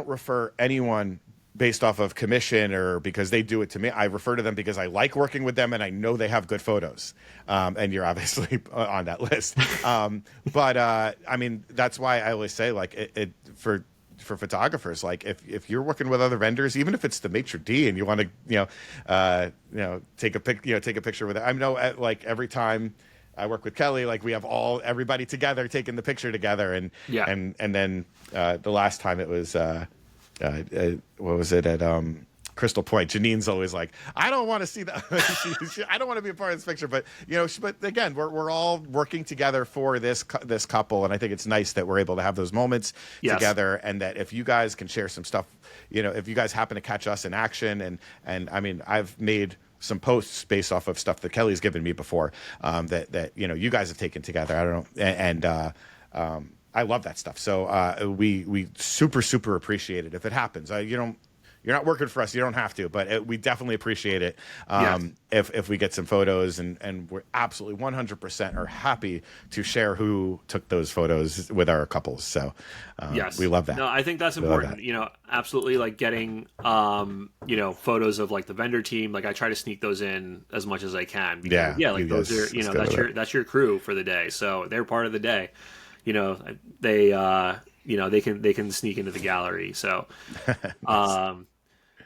refer anyone based off of commission or because they do it to me. I refer to them because I like working with them and I know they have good photos. And you're obviously on that list. I mean, that's why I always say like for photographers, like if you're working with other vendors, even if it's the maitre d' and you want to, take a picture with it. I know like every time I work with Kelly, like we have everybody together taking the picture together, and then the last time it was what was it at Crystal Point? Janine's always like, I don't want to see that. I don't want to be a part of this picture, but but again, we're all working together for this couple, and I think it's nice that we're able to have those moments together, and that if you guys can share some stuff, if you guys happen to catch us in action, and I mean, I've made some posts based off of stuff that Kelly's given me before, that you guys have taken together. I don't know, and I love that stuff. So we super appreciate it if it happens. You're not working for us, you don't have to, but we definitely appreciate it if we get some photos, and we're absolutely 100% are happy to share who took those photos with our couples. So we love that. No, I think that's important. Absolutely, like getting photos of like the vendor team. Like I try to sneak those in as much as I can. Because, like those are that's your crew for the day. So they're part of the day. They can sneak into the gallery. So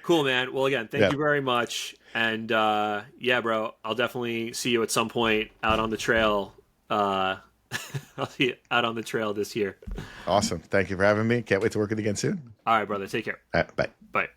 cool, man. Well, again, thank you very much. And bro, I'll definitely see you at some point out on the trail. I'll see you out on the trail this year. Awesome. Thank you for having me. Can't wait to work with you again soon. All right, brother. Take care. All right, bye. Bye.